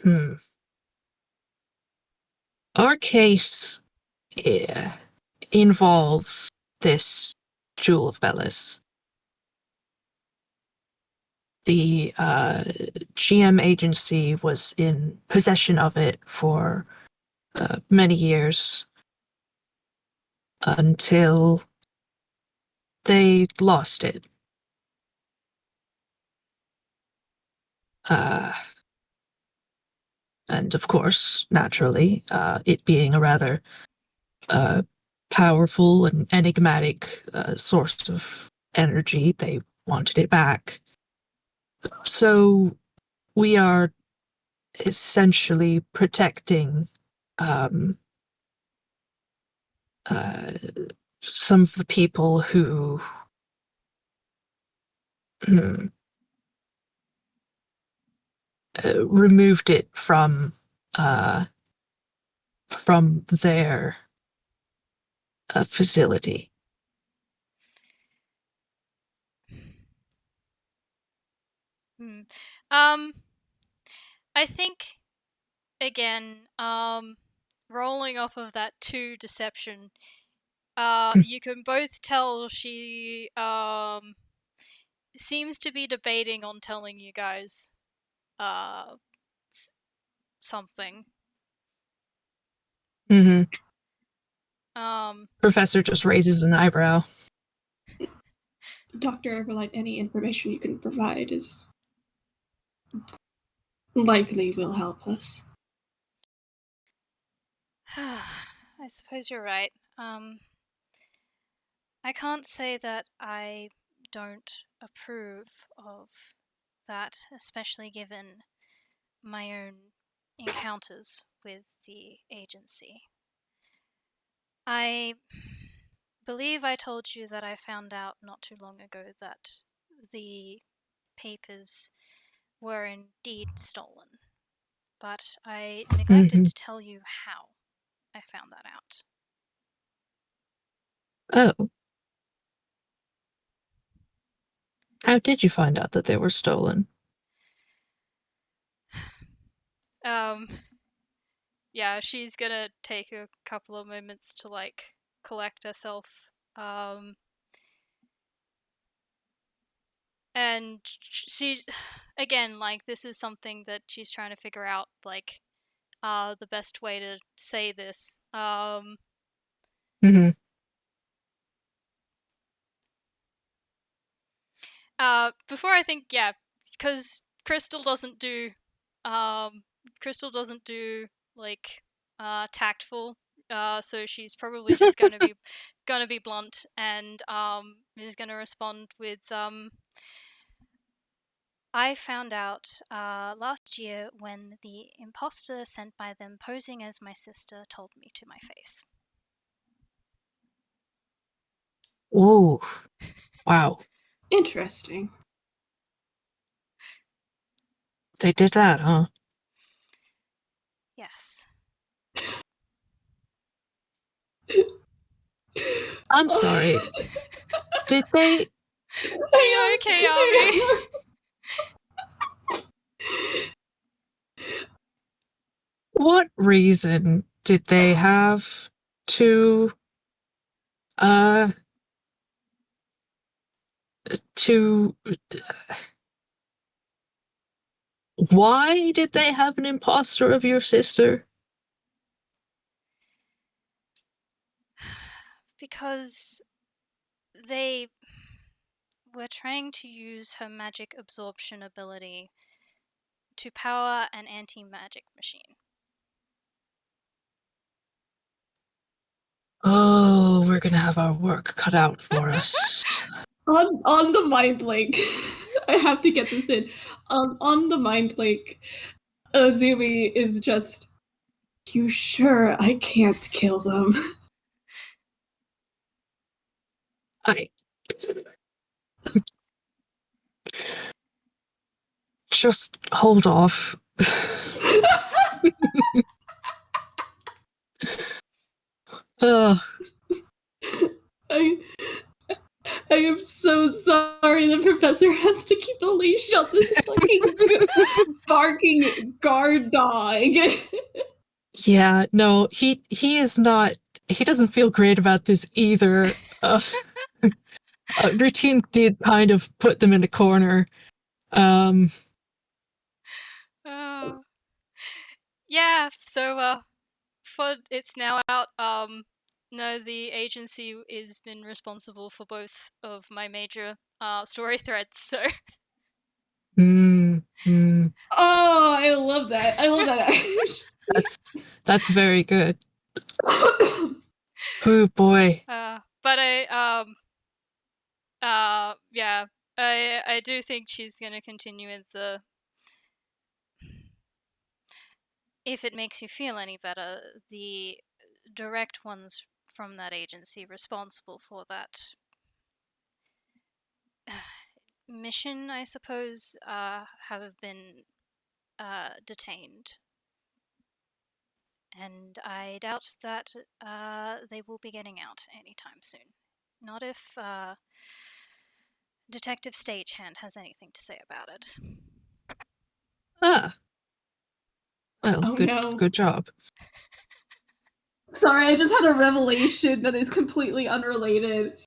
hmm. Our case involves this Jewel of Bellis. The GM agency was in possession of it for many years until they lost it. Uh, and of course, naturally, it being a rather uh, powerful and enigmatic source of energy, they wanted it back. So we are essentially protecting um, some of the people who removed it from their facility. Hmm. I think again, rolling off of that 2 deception, you can both tell she seems to be debating on telling you guys uh something. Mm-hmm. Um Professor just raises an eyebrow. Dr. Everlight, any information you can provide is likely will help us. I suppose you're right. I can't say that I don't approve of that, especially given my own encounters with the agency. I believe I told you that I found out not too long ago that the papers were indeed stolen, but I neglected Mm-hmm. to tell you how I found that out. Oh, how did you find out that they were stolen? Um, yeah, she's gonna take a couple of moments to like collect herself. And she, again, like this is something that she's trying to figure out, like, the best way to say this. Mm-hmm. Before I think, yeah, because Crystal doesn't do like tactful. So she's probably just gonna be blunt and is gonna respond with I found out last year when the imposter sent by them posing as my sister told me to my face. Ooh, wow. Interesting. They did that, huh? Yes. I'm sorry. Did they? Are you okay, Arby? What reason did they have to uh to why did they have an imposter of your sister? Because they were trying to use her magic absorption ability to power an anti magic machine. Oh, we're gonna have our work cut out for us. On the mind link, I have to get this in. On the mind link, Azumi is just, you sure I can't kill them? I just hold off. Ugh. I I am so sorry the professor has to keep a leash on this fucking barking guard dog. Yeah, no, he is not. He doesn't feel great about this either. Routine did kind of put them in the corner. Um, Uh, yeah, so for it's now out. No, the agency has been responsible for both of my major story threads. So mm, mm, Oh, I love that. I love that. that's that's very good. Oh boy. but yeah, I do think she's gonna continue with the. If it makes you feel any better, the direct ones from that agency responsible for that mission, I suppose, have been detained. And I doubt that they will be getting out anytime soon. Not if Detective Stagehand has anything to say about it. Ah. Well, Oh good no. good job. Sorry, I just had a revelation that is completely unrelated.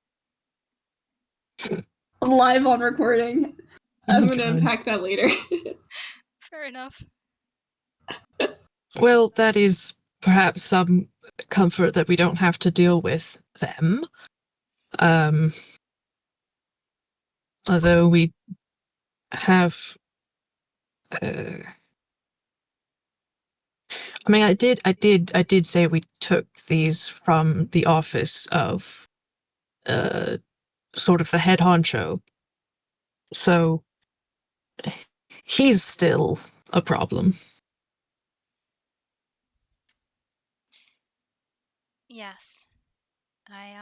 Live on recording. I'm gonna God. unpack that later. Fair enough. Well, that is perhaps some comfort that we don't have to deal with them. Although we have I mean, I did say we took these from the office of sort of the head honcho. So he's still a problem. Yes. I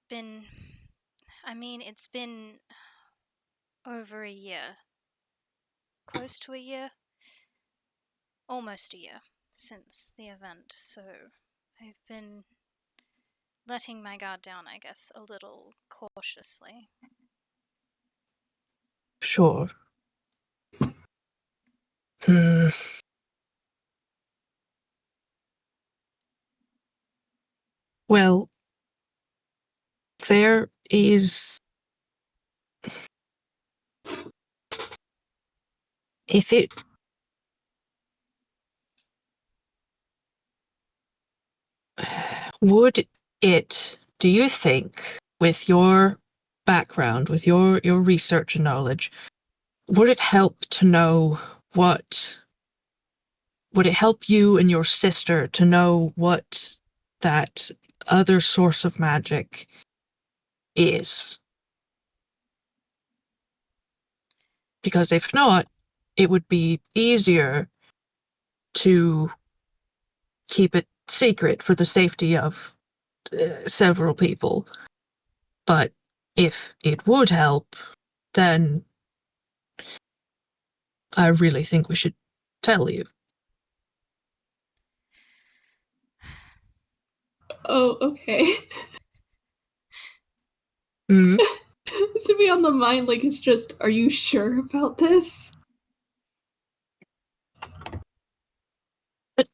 been I mean, it's been over a year. Close to a year? Almost a year since the event, so I've been letting my guard down, I guess, a little cautiously. Sure. Hmm. Well, there is if it would it, do you think, with your background, with your research and knowledge, would it help to know what, would it help you and your sister to know what that other source of magic is? Because if not, it would be easier to keep it secret for the safety of several people. But if it would help, then I really think we should tell you. Oh, okay. Mm. To be on the mind, like, it's just, are you sure about this? But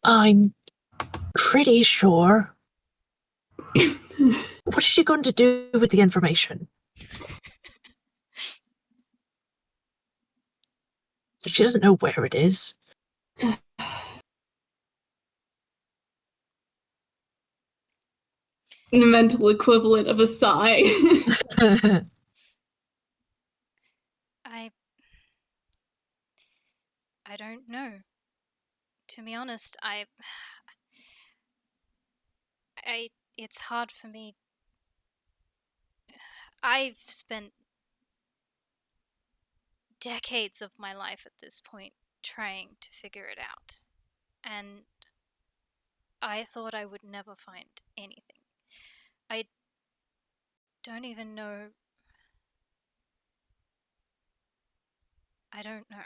I'm pretty sure. What is she going to do with the information? She doesn't know where it is. Mental equivalent of a sigh. I I don't know. To be honest, I it's hard for me. I've spent decades of my life at this point trying to figure it out. And I thought I would never find anything. I don't even know. I don't know.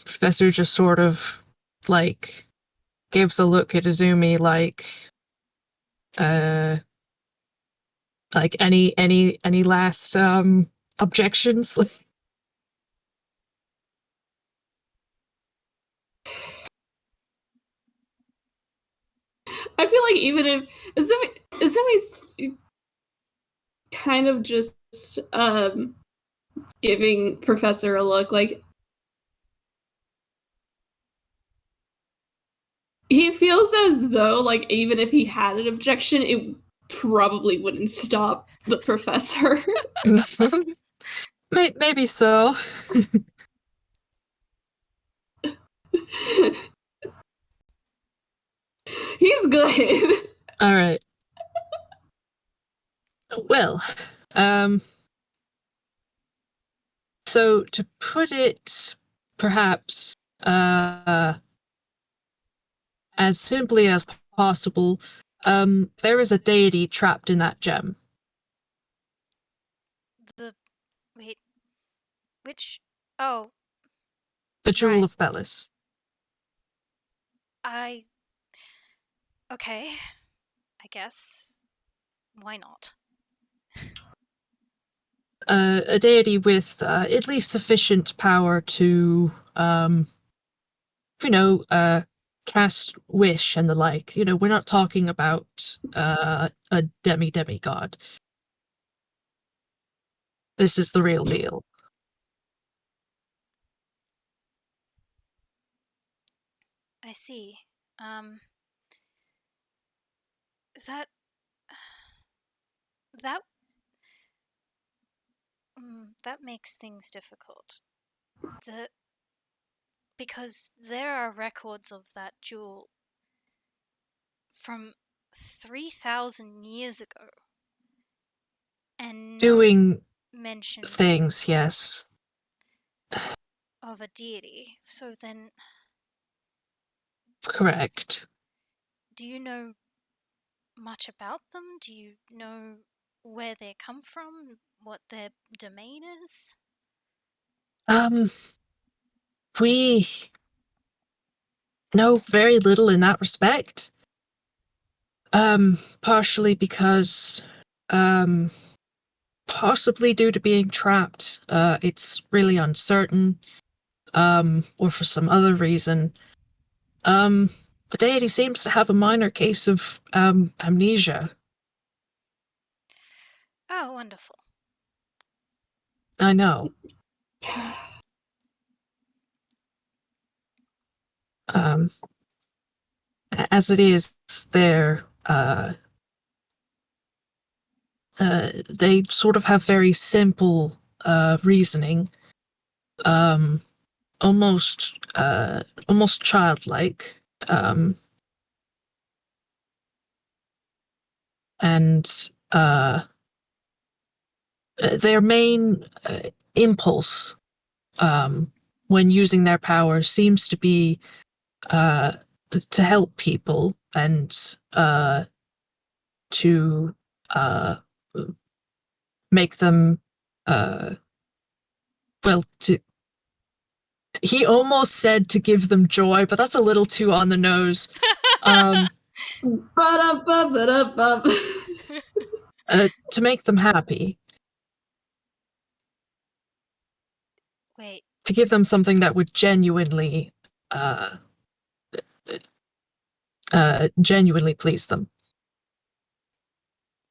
Professor just sort of like gives a look at Azumi uh like any last objections? I feel like even if Azumi's kind of just giving Professor a look, like he feels as though, like, even if he had an objection, it probably wouldn't stop the professor. Maybe so. He's good. All right. Well, um So to put it perhaps as simply as possible, there is a deity trapped in that gem. The wait, which? Oh, The Jewel right. of Bellis. I okay. I guess. Why not? A deity with at least sufficient power to, cast wish and the like. You know, we're not talking about a demigod. This is the real deal. I see. Um, that that that makes things difficult. The because there are records of that jewel from 3,000 years ago, and no Doing mention things, yes. of a deity. So then, Correct. do you know much about them? Do you know where they come from? What their domain is? Um, we know very little in that respect. Partially because, um, possibly due to being trapped, it's really uncertain, or for some other reason. Um, the deity seems to have a minor case of, amnesia. Oh, wonderful. I know. Um, as it is, they sort of have very simple, reasoning, um, almost childlike, and, their main impulse, when using their power seems to be, uh, to help people and, to, uh, make them, uh, well, to he almost said to give them joy, but that's a little too on the nose. Um, Ba-da-ba-ba-da-ba. to make them happy, Wait, to give them something that would uh, genuinely please them.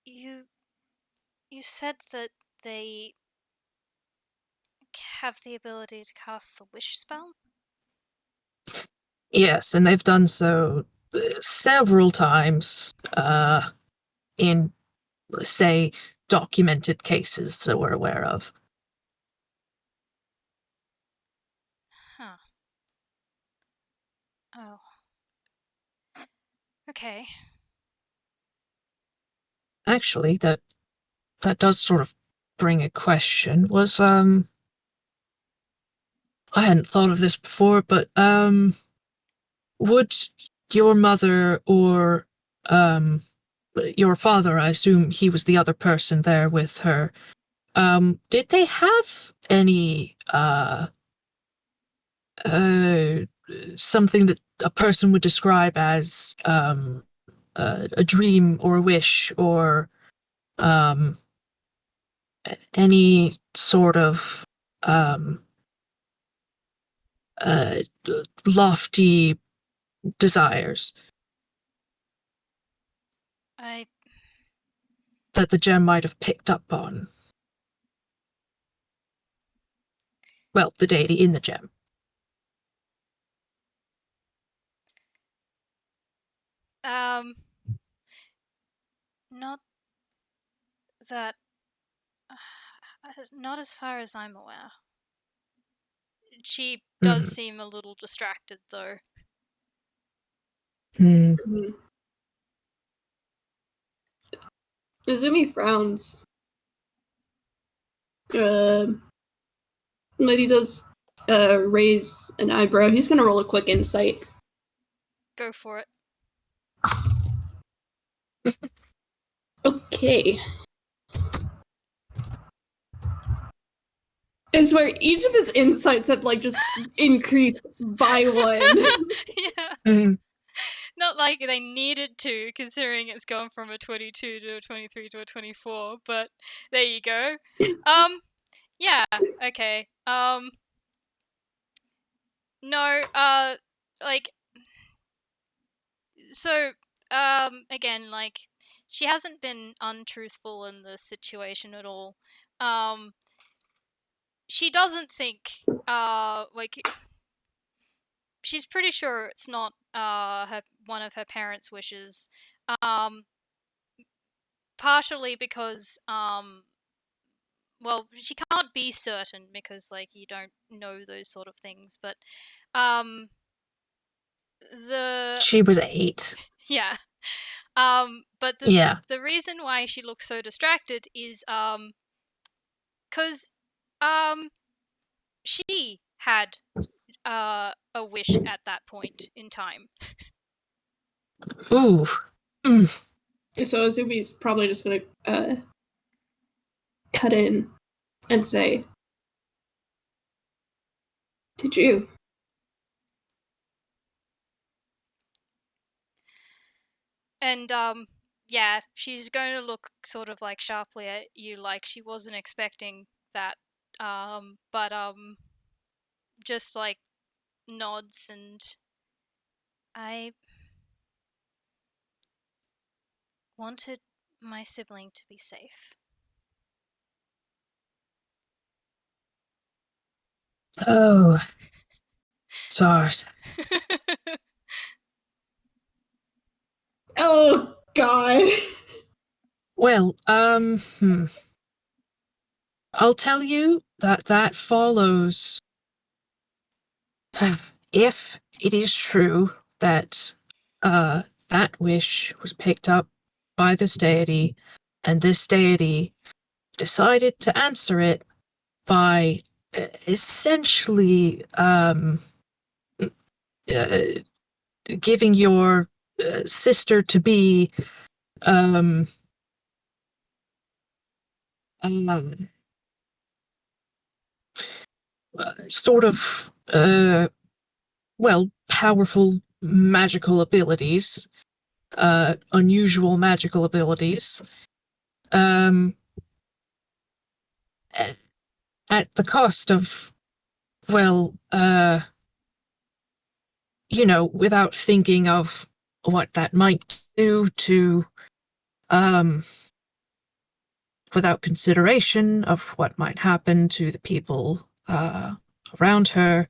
you you said that they have the ability to cast the wish spell? Yes, and they've done so several times, in, say, documented cases that we're aware of. Huh. Oh. Okay. Actually, that does sort of bring a question. I hadn't thought of this before, but would your mother or um your father, I assume he was the other person there with her, did they have any uh something that a person would describe as a dream or a wish or um any sort of um uh lofty desires I that the gem might have picked up on? Well, the deity in the gem. um not that not as far as I'm aware. She does Hmm. seem a little distracted though. Hmm. Azumi frowns. Uh, But he does raise an eyebrow. He's gonna roll a quick insight. Go for it. Okay. I swear, each of his insights have like just increased by one. Yeah. Mm. Not like they needed to, considering it's gone from a 22 to a 23 to a 24, but there you go. Yeah, okay. No, like, so, again, like, she hasn't been untruthful in this situation at all. She doesn't think, like, she's pretty sure it's not, one of her parents' wishes. Um, partially because, well, she can't be certain because, like, you don't know those sort of things, but, um, the, She was 8. yeah. But Yeah. the reason why she looks so distracted is, cause, um, she had, a wish at that point in time. Ooh. Mm. So Azumi's probably just gonna cut in and say, "Did you?" And, yeah, she's going to look sort of, like, sharply at you, like she wasn't expecting that, but, just, like, nods and, I wanted my sibling to be safe. Oh. SARS. Oh God. Well, I'll tell you that follows. If it is true that that wish was picked up by this deity, and this deity decided to answer it by essentially giving your sister to be um, um, sort of well, powerful magical abilities, unusual magical abilities, um, at the cost of, well, without thinking of what that might do to, um, without consideration of what might happen to the people around her.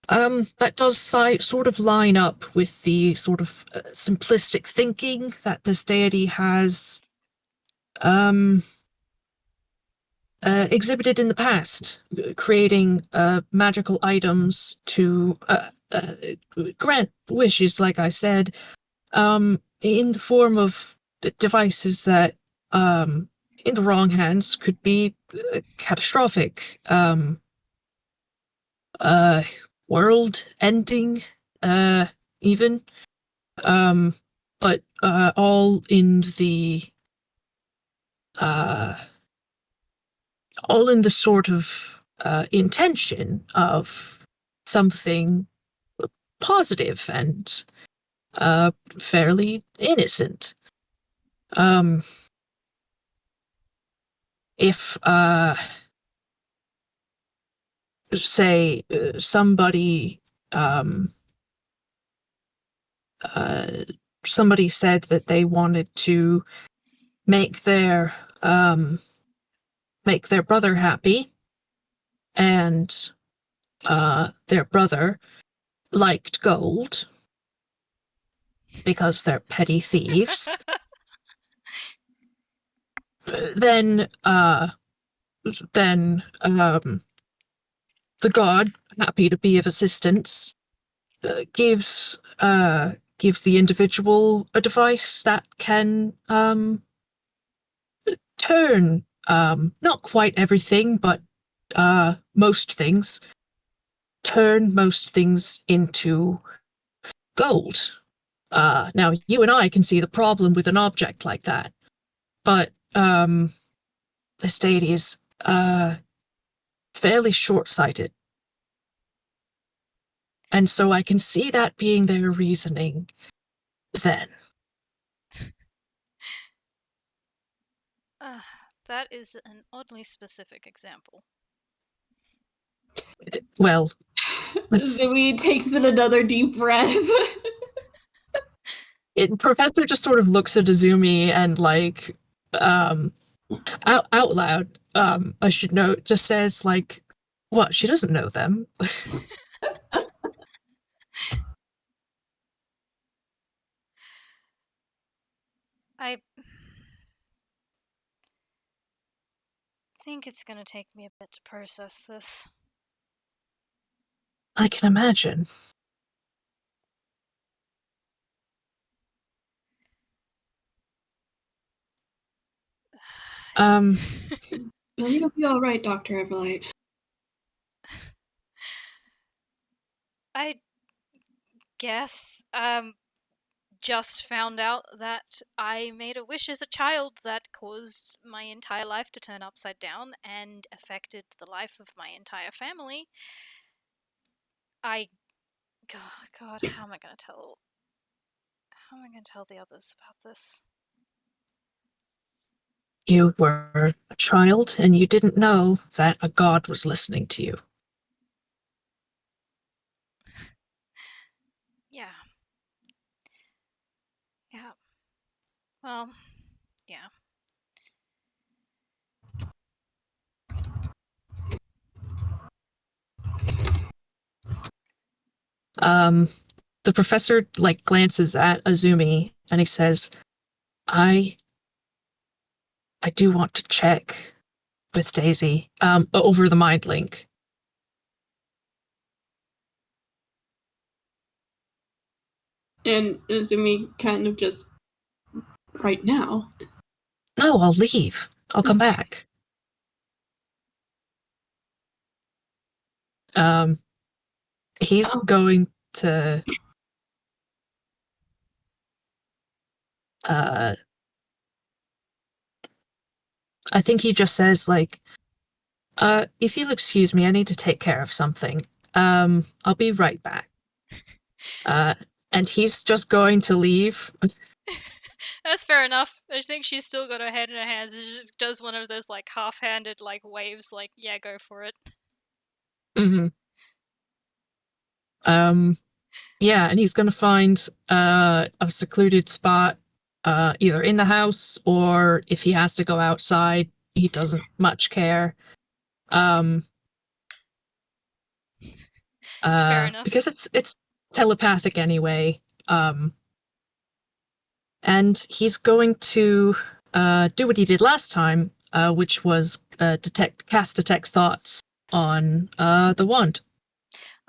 That does sort of line up with the sort of simplistic thinking that this deity has exhibited in the past, creating magical items to grant wishes, like I said, in the form of devices that, in the wrong hands, could be catastrophic, world-ending, even, but all in the uh, sort of intention of something positive and fairly innocent. If say somebody uh, somebody said that they wanted to make their brother happy, and their brother liked gold because they're petty thieves, then the god, happy to be of assistance, gives the individual a device that can turn not quite everything, but most things, turn most things into gold. Now, you and I can see the problem with an object like that, but this deity is fairly short-sighted. And so I can see that being their reasoning then. That is an oddly specific example. Well, Zooey takes in another deep breath. Professor just sort of looks at Azumi and, like, out loud, I should note, just says, like, what, she doesn't know them. I think it's gonna take me a bit to process this. I can imagine. You'll be all right, Dr. Everlight. I guess just found out that I made a wish as a child that caused my entire life to turn upside down and affected the life of my entire family. God, how am I gonna tell the others about this? You were a child and you didn't know that a god was listening to you. Yeah. Yeah. Well, yeah. The professor, like, glances at Azumi and he says, I do want to check with Daisy, over the mind link. And Zooey kind of just, right now. No, I'll leave. I'll come back. He's going to I think he just says, like, if you'll excuse me, I need to take care of something. I'll be right back. And he's just going to leave. That's fair enough. I think she's still got her head in her hands. She just does one of those like half-handed like waves, like yeah, go for it. Mm-hmm. Yeah, and he's going to find a secluded spot, either in the house or if he has to go outside, he doesn't much care. Fair enough. Because it's telepathic anyway. And he's going to do what he did last time, which was cast detect thoughts on the wand.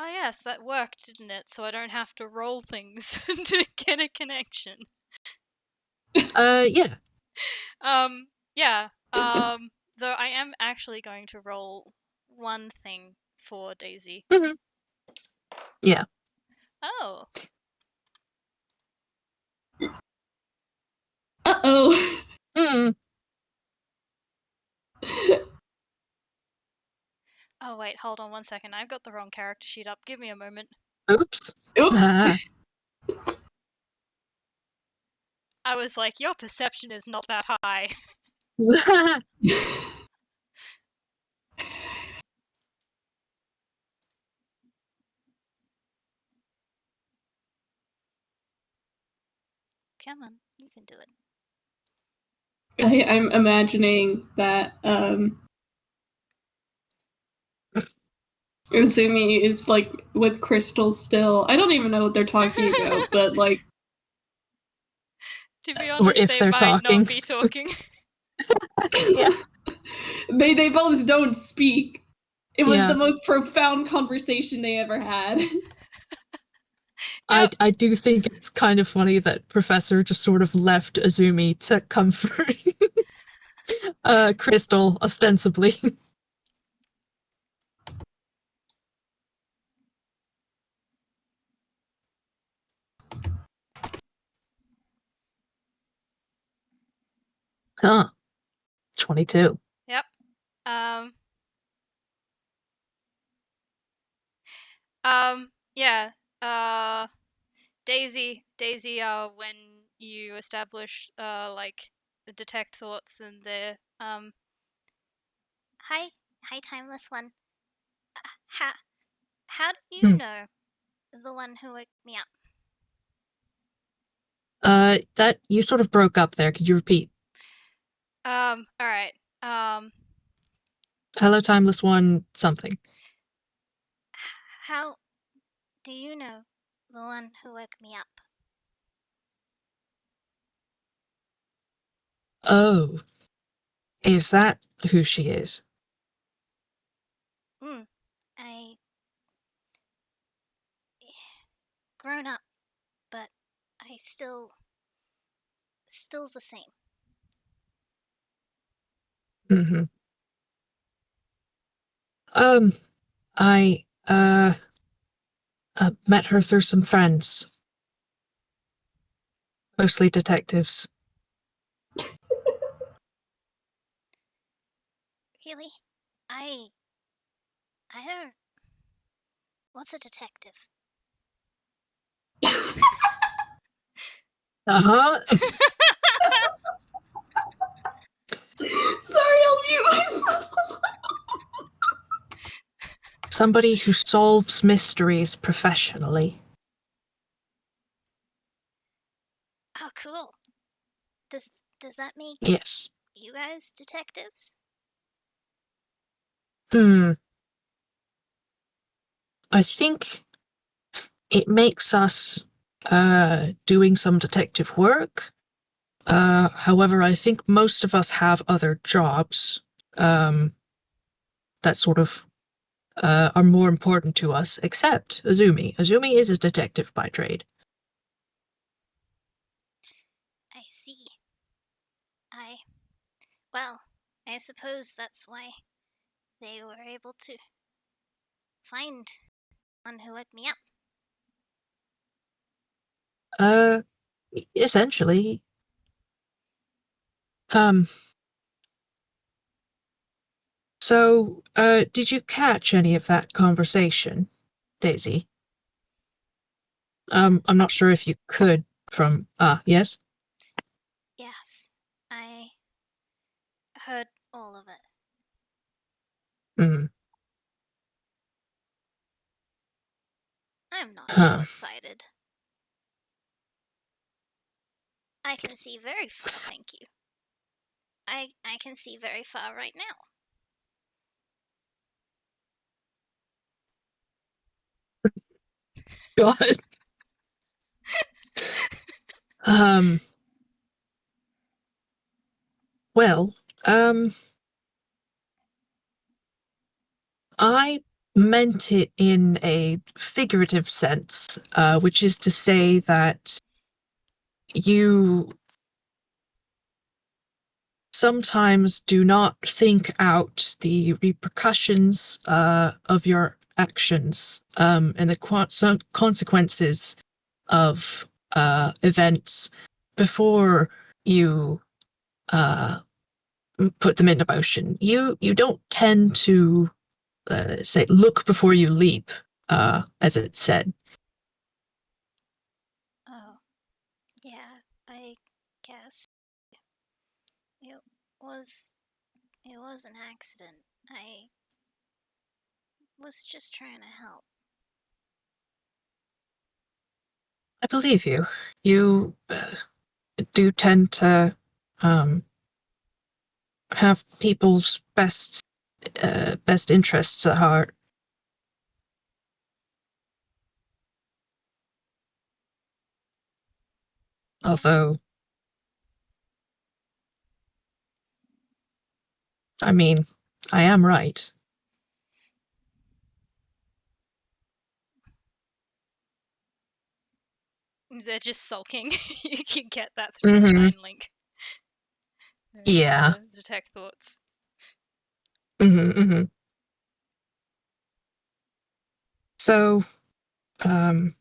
Oh yes, that worked, didn't it? So I don't have to roll things to get a connection. Yeah. Yeah. Though I am actually going to roll one thing for Daisy. Mm-hmm. Yeah. Oh. Uh-oh. Mm. Oh wait, hold on one second. I've got the wrong character sheet up. Give me a moment. Oops. Oop. I was like, your perception is not that high. Come on, you can do it. I'm imagining that Azumi is like with Crystal still. I don't even know what they're talking about, but like To be Or honest, if they they're might talking. not be talking. Yeah. they both don't speak. It was Yeah. the most profound conversation they ever had. Yep. I do think it's kind of funny that Professor just sort of left Azumi to comfort Crystal, ostensibly. Huh. 22. Yep. Um. Yeah. Uh. Daisy. When you establish like the detect thoughts and the Hi, timeless one. How do you Hmm. know the one who woke me up? That you sort of broke up there. Could you repeat? All right. Hello, timeless one. Something. How do you know the one who woke me up? Oh, is that who she is? Hmm. I grown up, but I still the same. Mm-hmm. Um, I met her through some friends, mostly detectives. Really? I I don't. What's a detective? Uh huh. Sorry, I'll mute myself. Somebody who solves mysteries professionally. Oh, cool. Does does that make Yes. you guys detectives? Hmm. I think it makes us doing some detective work. However, I think most of us have other jobs that sort of are more important to us, except Azumi. Azumi is a detective by trade. I see. I well, I suppose that's why they were able to find one who woke me up. Uh, essentially. Um, so, did you catch any of that conversation, Daisy? I'm not sure if you could from, yes? Yes, I heard all of it. Hmm. I'm not Huh. short sighted. I can see very far, thank you. I can see very far right now. God. Um, well, I meant it in a figurative sense, which is to say that you sometimes do not think out the repercussions of your actions and the consequences of events before you uh, put them into motion. You don't tend to say look before you leap, as it said. Oh, yeah, I guess it was it was an accident. I was just trying to help. I believe you. You do tend to um, have people's best interests at heart. Yeah, Although, I mean, I am right. they're just sulking. You can get that through the Mm-hmm. mind link. Yeah. The detect thoughts. Mm-hmm, mm-hmm. So, um,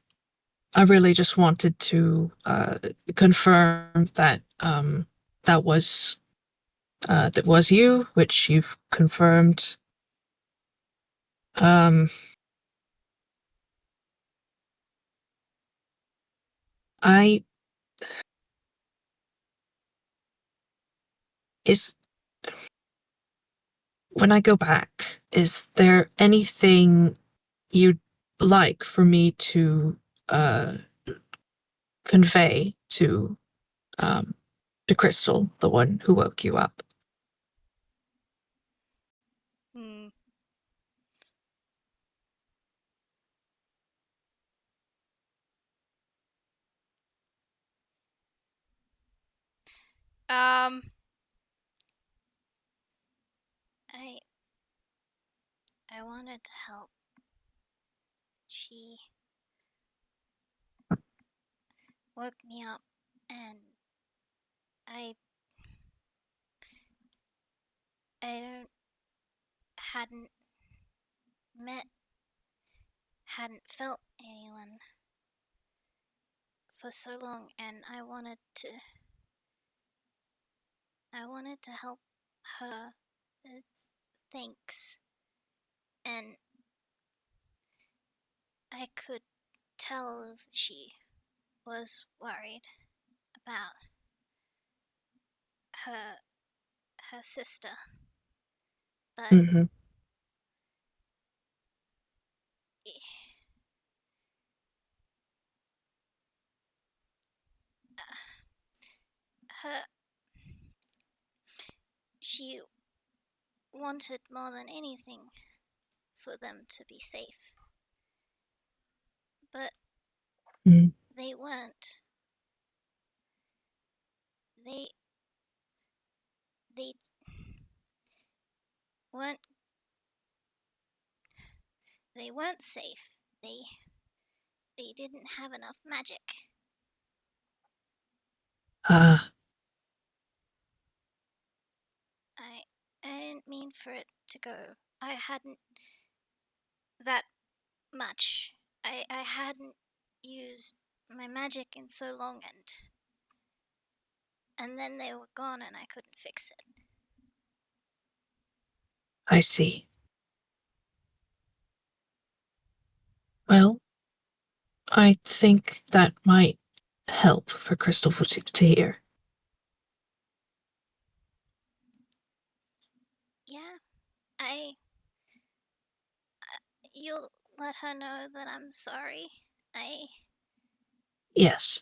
I really just wanted to confirm that that was that was you, which you've confirmed. I is when I go back, is there anything you'd like for me to convey to Crystal, the one who woke you up? Hmm. Um. I I wanted to help. She woke me up, and I I don't hadn't met hadn't felt anyone for so long, and I wanted to help her. Thanks, and I could tell that she was worried about her her sister, but Mm-hmm. her she wanted more than anything for them to be safe, but Mm. they weren't. They they weren't they weren't safe. They didn't have enough magic. Ah, I I didn't mean for it to go. I hadn't that much. I hadn't used my magic in so long, and then they were gone and I couldn't fix it. I see. Well, I think that might help for Crystal to hear. Yeah, I you'll let her know that I'm sorry. I Yes,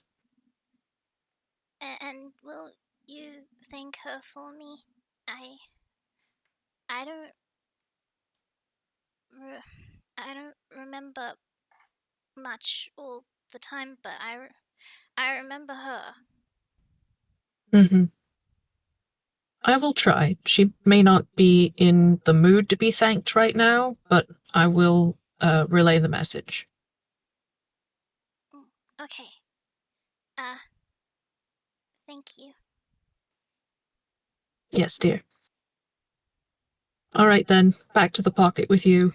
and will you thank her for me? I I don't I don't remember much all the time, but I remember her. mm-hmm. I will try. She may not be in the mood to be thanked right now, but I will relay the message. Okay. Uh, thank you. Yes, dear. All right then, back to the pocket with you.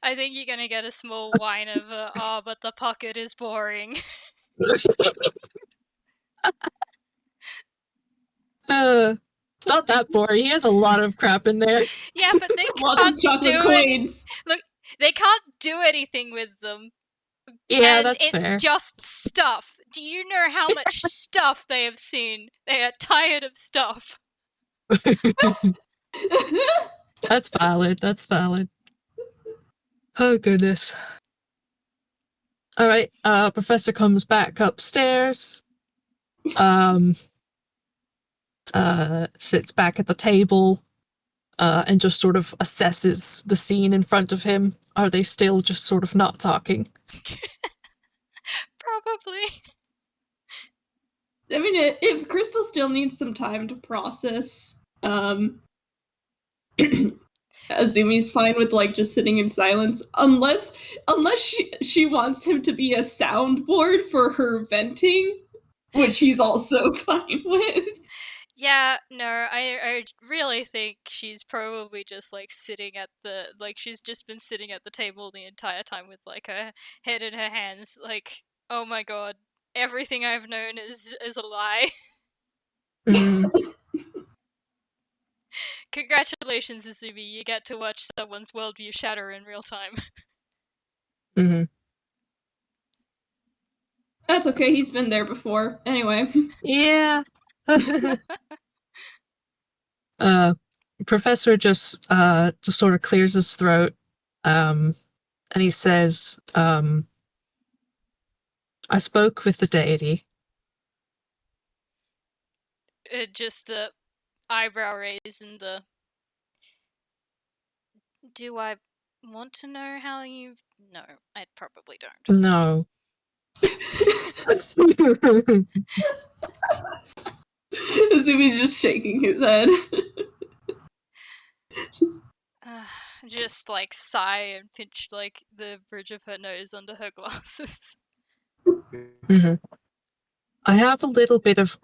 I think you're gonna get a small whine of, oh, but the pocket is boring. It's not that boring. He has a lot of crap in there. Yeah, but they Lots can't of chocolate do any. coins. Look, they can't do anything with them, Yeah, and that's it's fair. just stuff. Do you know how much stuff they have seen? They are tired of stuff. That's valid. That's valid. Oh goodness. All right. Professor comes back upstairs. Um. Sits back at the table. And just sort of assesses the scene in front of him. Are they still just sort of not talking? Probably. I mean, if Crystal still needs some time to process, Azumi's fine with like just sitting in silence, unless she wants him to be a soundboard for her venting, which he's also fine with. Yeah, no, I really think she's probably just like sitting at she's just been sitting at the table the entire time with like her head in her hands, like, oh my god, everything I've known is a lie. Mm, Congratulations, Azumi. You get to watch someone's worldview shatter in real time. mhm. That's okay, he's been there before. Anyway. Yeah. Professor just sort of clears his throat, and he says, I spoke with the deity. Just the eyebrow raise and the. Do I want to know how you. No, I probably don't. No. Azumi's just shaking his head. Just Just like sigh and pinch like the bridge of her nose under her glasses. Mhm. I have a little bit of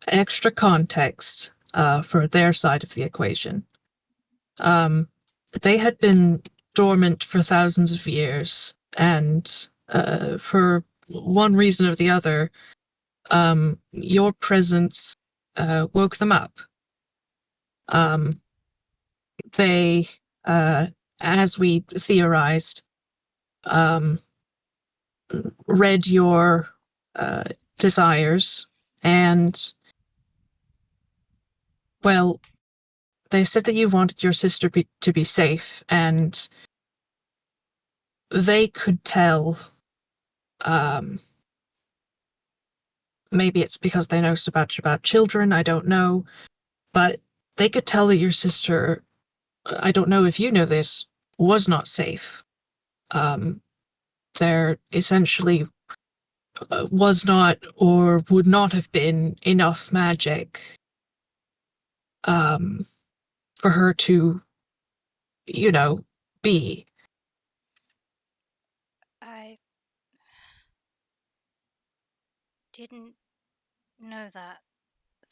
extra context for their side of the equation. They had been dormant for thousands of years, and for one reason or the other, your presence woke them up. They, as we theorized, um, read your desires, and, well, they said that you wanted your sister to be safe, and they could tell. Maybe it's because they know so much about children, I don't know, but they could tell that your sister, I don't know if you know this, was not safe. There essentially was not or would not have been enough magic for her to, you know, be. I didn't know that,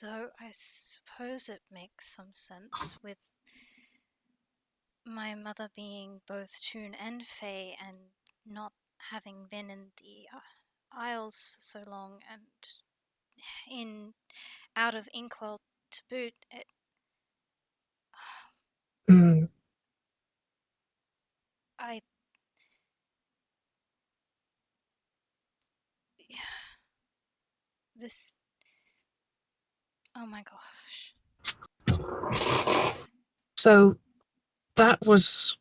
though I suppose it makes some sense with my mother being both Toon and Fae and not having been in the Isles for so long and in out of Inkwell to boot. Mm. I this oh my gosh. So that was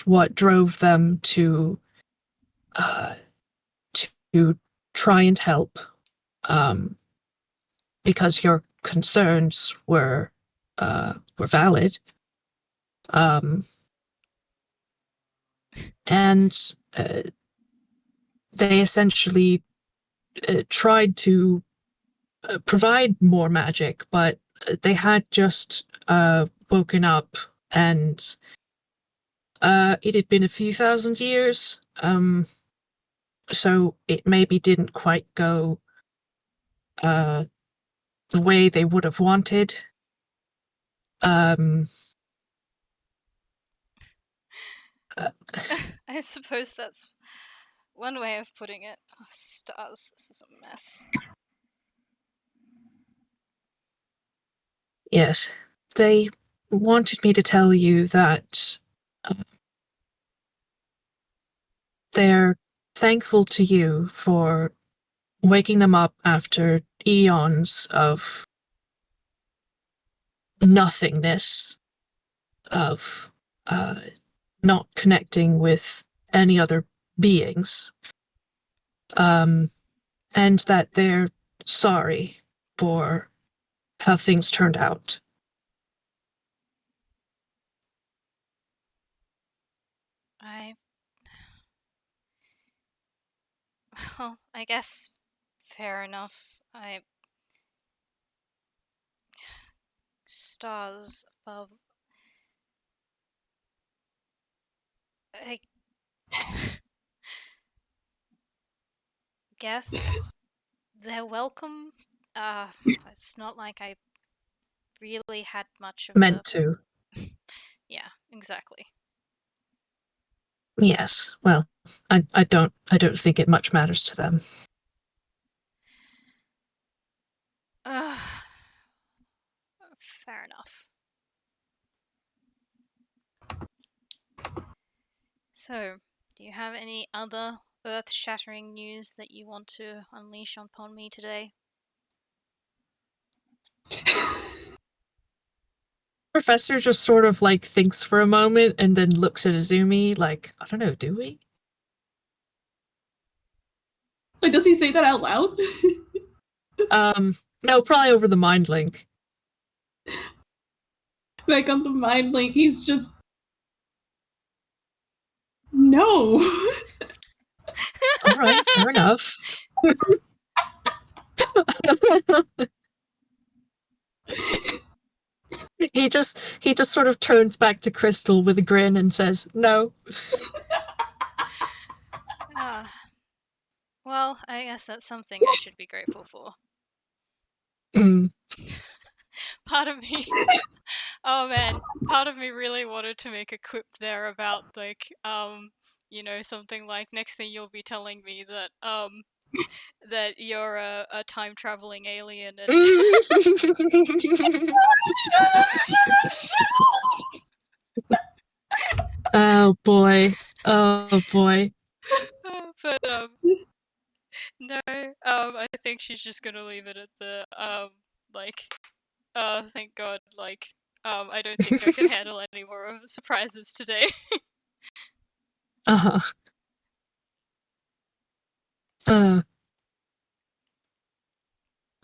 what drove them uh, to try and help, because your concerns were valid, and they essentially tried to provide more magic, but they had just woken up, and it had been a few thousand years, so it maybe didn't quite go uh, the way they would have wanted. Um, uh, I suppose that's one way of putting it. Oh, stars, this is a mess. yes, they wanted me to tell you that uh, they're thankful to you for waking them up after eons of nothingness, of not connecting with any other beings, and that they're sorry for how things turned out. I well, I guess fair enough. I stars above. I guess they're welcome. It's not like I really had much of Meant a. to. Yeah, exactly. Yes. Well, I don't think it much matters to them. Fair enough. So, do you have any other earth-shattering news that you want to unleash upon me today? Professor just sort of like thinks for a moment and then looks at Azumi like, I don't know, do we? Like, does he say that out loud? No, probably over the mind link. Like on the mind link, he's just no. All right, fair enough. he just sort of turns back to Crystal with a grin and says, "No." Well, I guess that's something I should be grateful for. Mm. Part of me, oh man, part of me really wanted to make a quip there about like, something like next thing you'll be telling me that that you're a time traveling alien and Oh boy. Oh boy. but no, I think she's just gonna leave it at the like thank God, like I don't think I can handle any more surprises today. Uh-huh. Uh,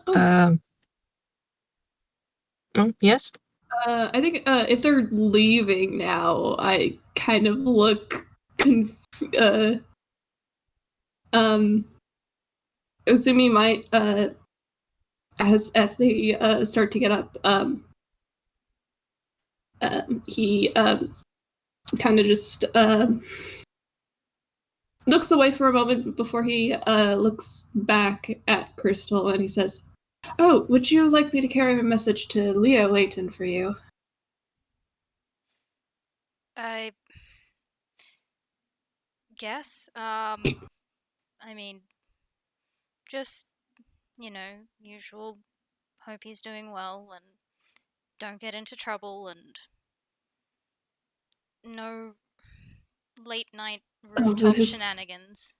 um, yes? I think if they're leaving now, I kind of look Azumi might as they start to get up, he kind of just looks away for a moment before he looks back at Crystal and he says, "Oh, would you like me to carry a message to Leo Layton for you?" I guess. I mean, just usual. Hope he's doing well and don't get into trouble and no late night rooftop This shenanigans.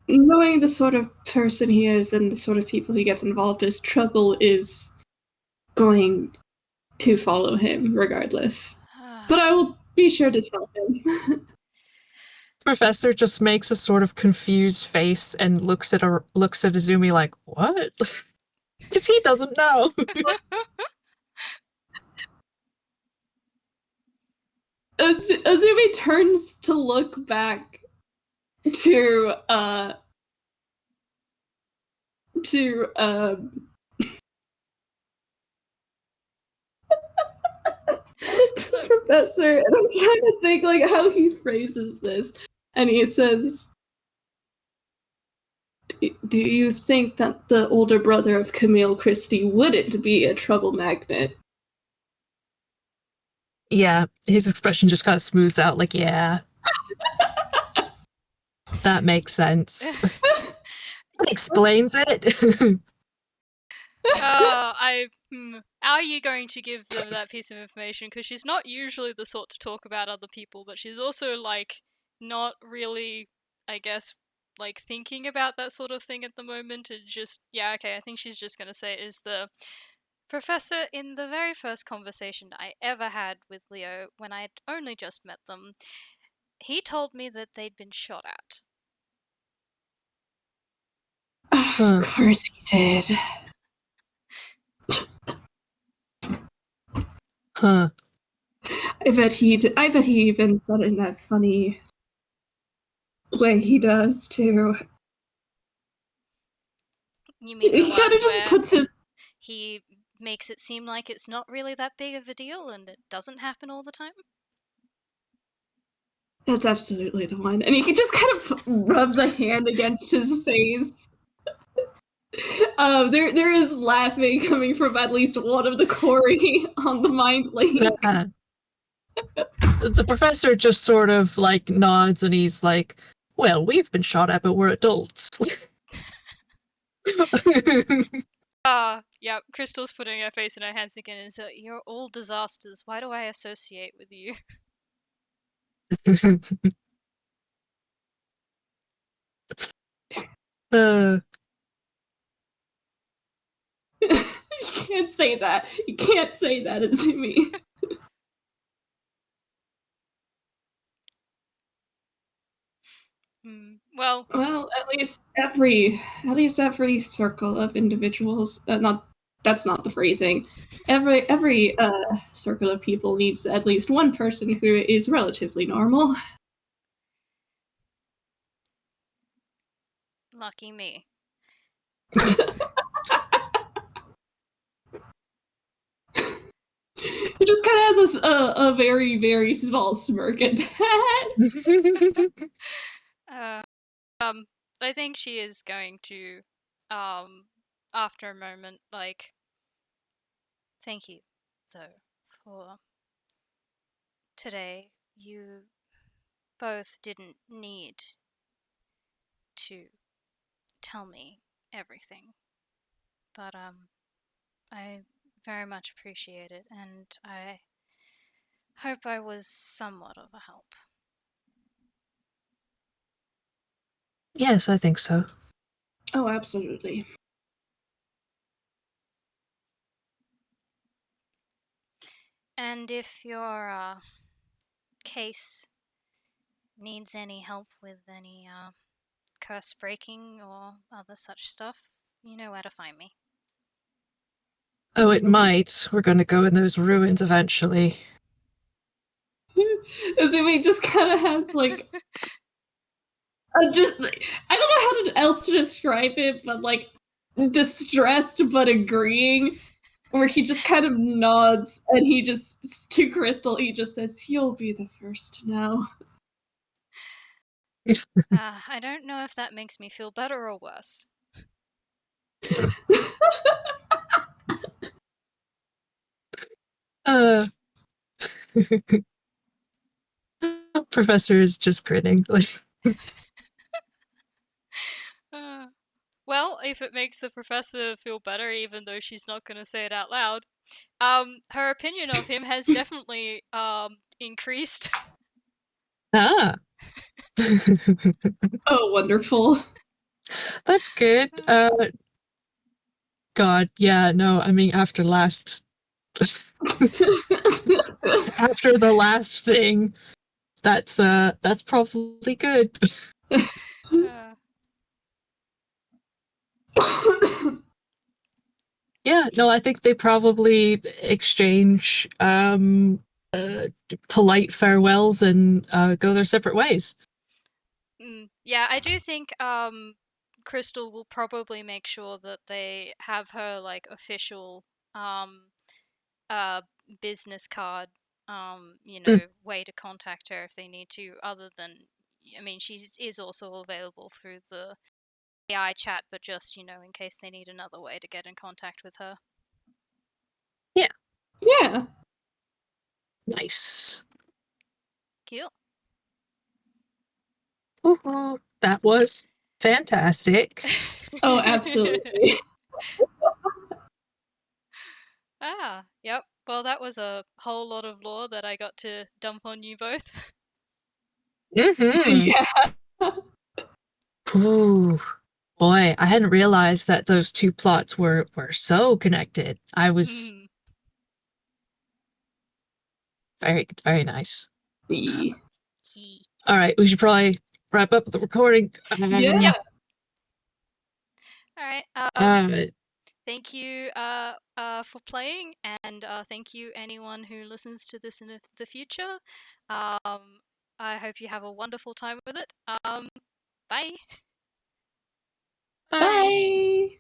knowing the sort of person he is and the sort of people he gets involved in, trouble is going to follow him regardless. But I will be sure to tell him. Professor just makes a sort of confused face and looks at Azumi like, what? Because he doesn't know. Azumi turns to look back to Professor, and I'm trying to think like how he phrases this, and he says, "Do you think that the older brother of Camille Christie wouldn't be a trouble magnet?" Yeah, his expression just kind of smooths out like, yeah. That makes sense. That explains it. How are you going to give them that piece of information? Because she's not usually the sort to talk about other people, but she's also like not really, I guess, like thinking about that sort of thing at the moment. And just okay. I think she's just gonna say is the professor in the very first conversation I ever had with Leo when I'd only just met them. He told me that they'd been shot at. Of course he did. Huh. I bet he even said it in that funny way he does too. You mean He the kind one of just where puts his he makes it seem like it's not really that big of a deal and it doesn't happen all the time? That's absolutely the one. And he just kind of rubs a hand against his face. There is laughing coming from at least one of the Corey on the mind link. The professor just sort of like nods and he's like, Well, we've been shot at, but we're adults. Yeah, Crystal's putting her face in her hands again and says, "You're all disasters. Why do I associate with you?" uh, You can't say that. You can't say that, Azumi. Well, Well, at least every circle of individuals. That's not the phrasing. Every circle of people needs at least one person who is relatively normal. lucky me. He just kind of has a very very small smirk at that. Uh, I think she is going to, after a moment, like, thank you, though, for today. You both didn't need to tell me everything, but I very much appreciate it, and I hope I was somewhat of a help. yes, I think so. Oh, absolutely. And if your case needs any help with any curse breaking or other such stuff, you know where to find me. Oh, it might. We're going to go in those ruins eventually. Azumi just kind of has like just I don't know how else to describe it, but like distressed but agreeing, where he just kind of nods and he just to Crystal he just says, "You'll be the first to know." I don't know if that makes me feel better or worse. Uh, Professor is just grinning. Like, Uh, well, if it makes the professor feel better, even though she's not going to say it out loud, her opinion of him has definitely increased. ah. Oh, wonderful. That's good. God, yeah, no, I mean, after the last thing, that's probably good. Uh, Yeah, no, I think they probably exchange polite farewells and go their separate ways. yeah, I do think Crystal will probably make sure that they have her like official um uh business card, Mm, way to contact her if they need to, other than, I mean, she is also available through the AI chat, but just, in case they need another way to get in contact with her. yeah, Yeah. nice. Cool. Woohoo. That was fantastic. Oh, absolutely. Yep. Well, that was a whole lot of lore that I got to dump on you both. Mm-hmm. Yeah. Ooh, boy, I hadn't realized that those two plots were so connected. I was Mm. very, very nice. Yeah. All right, we should probably wrap up the recording. Yeah. All right. Uh, Thank you for playing, and thank you anyone who listens to this in the future. I hope you have a wonderful time with it. Bye. bye. Bye.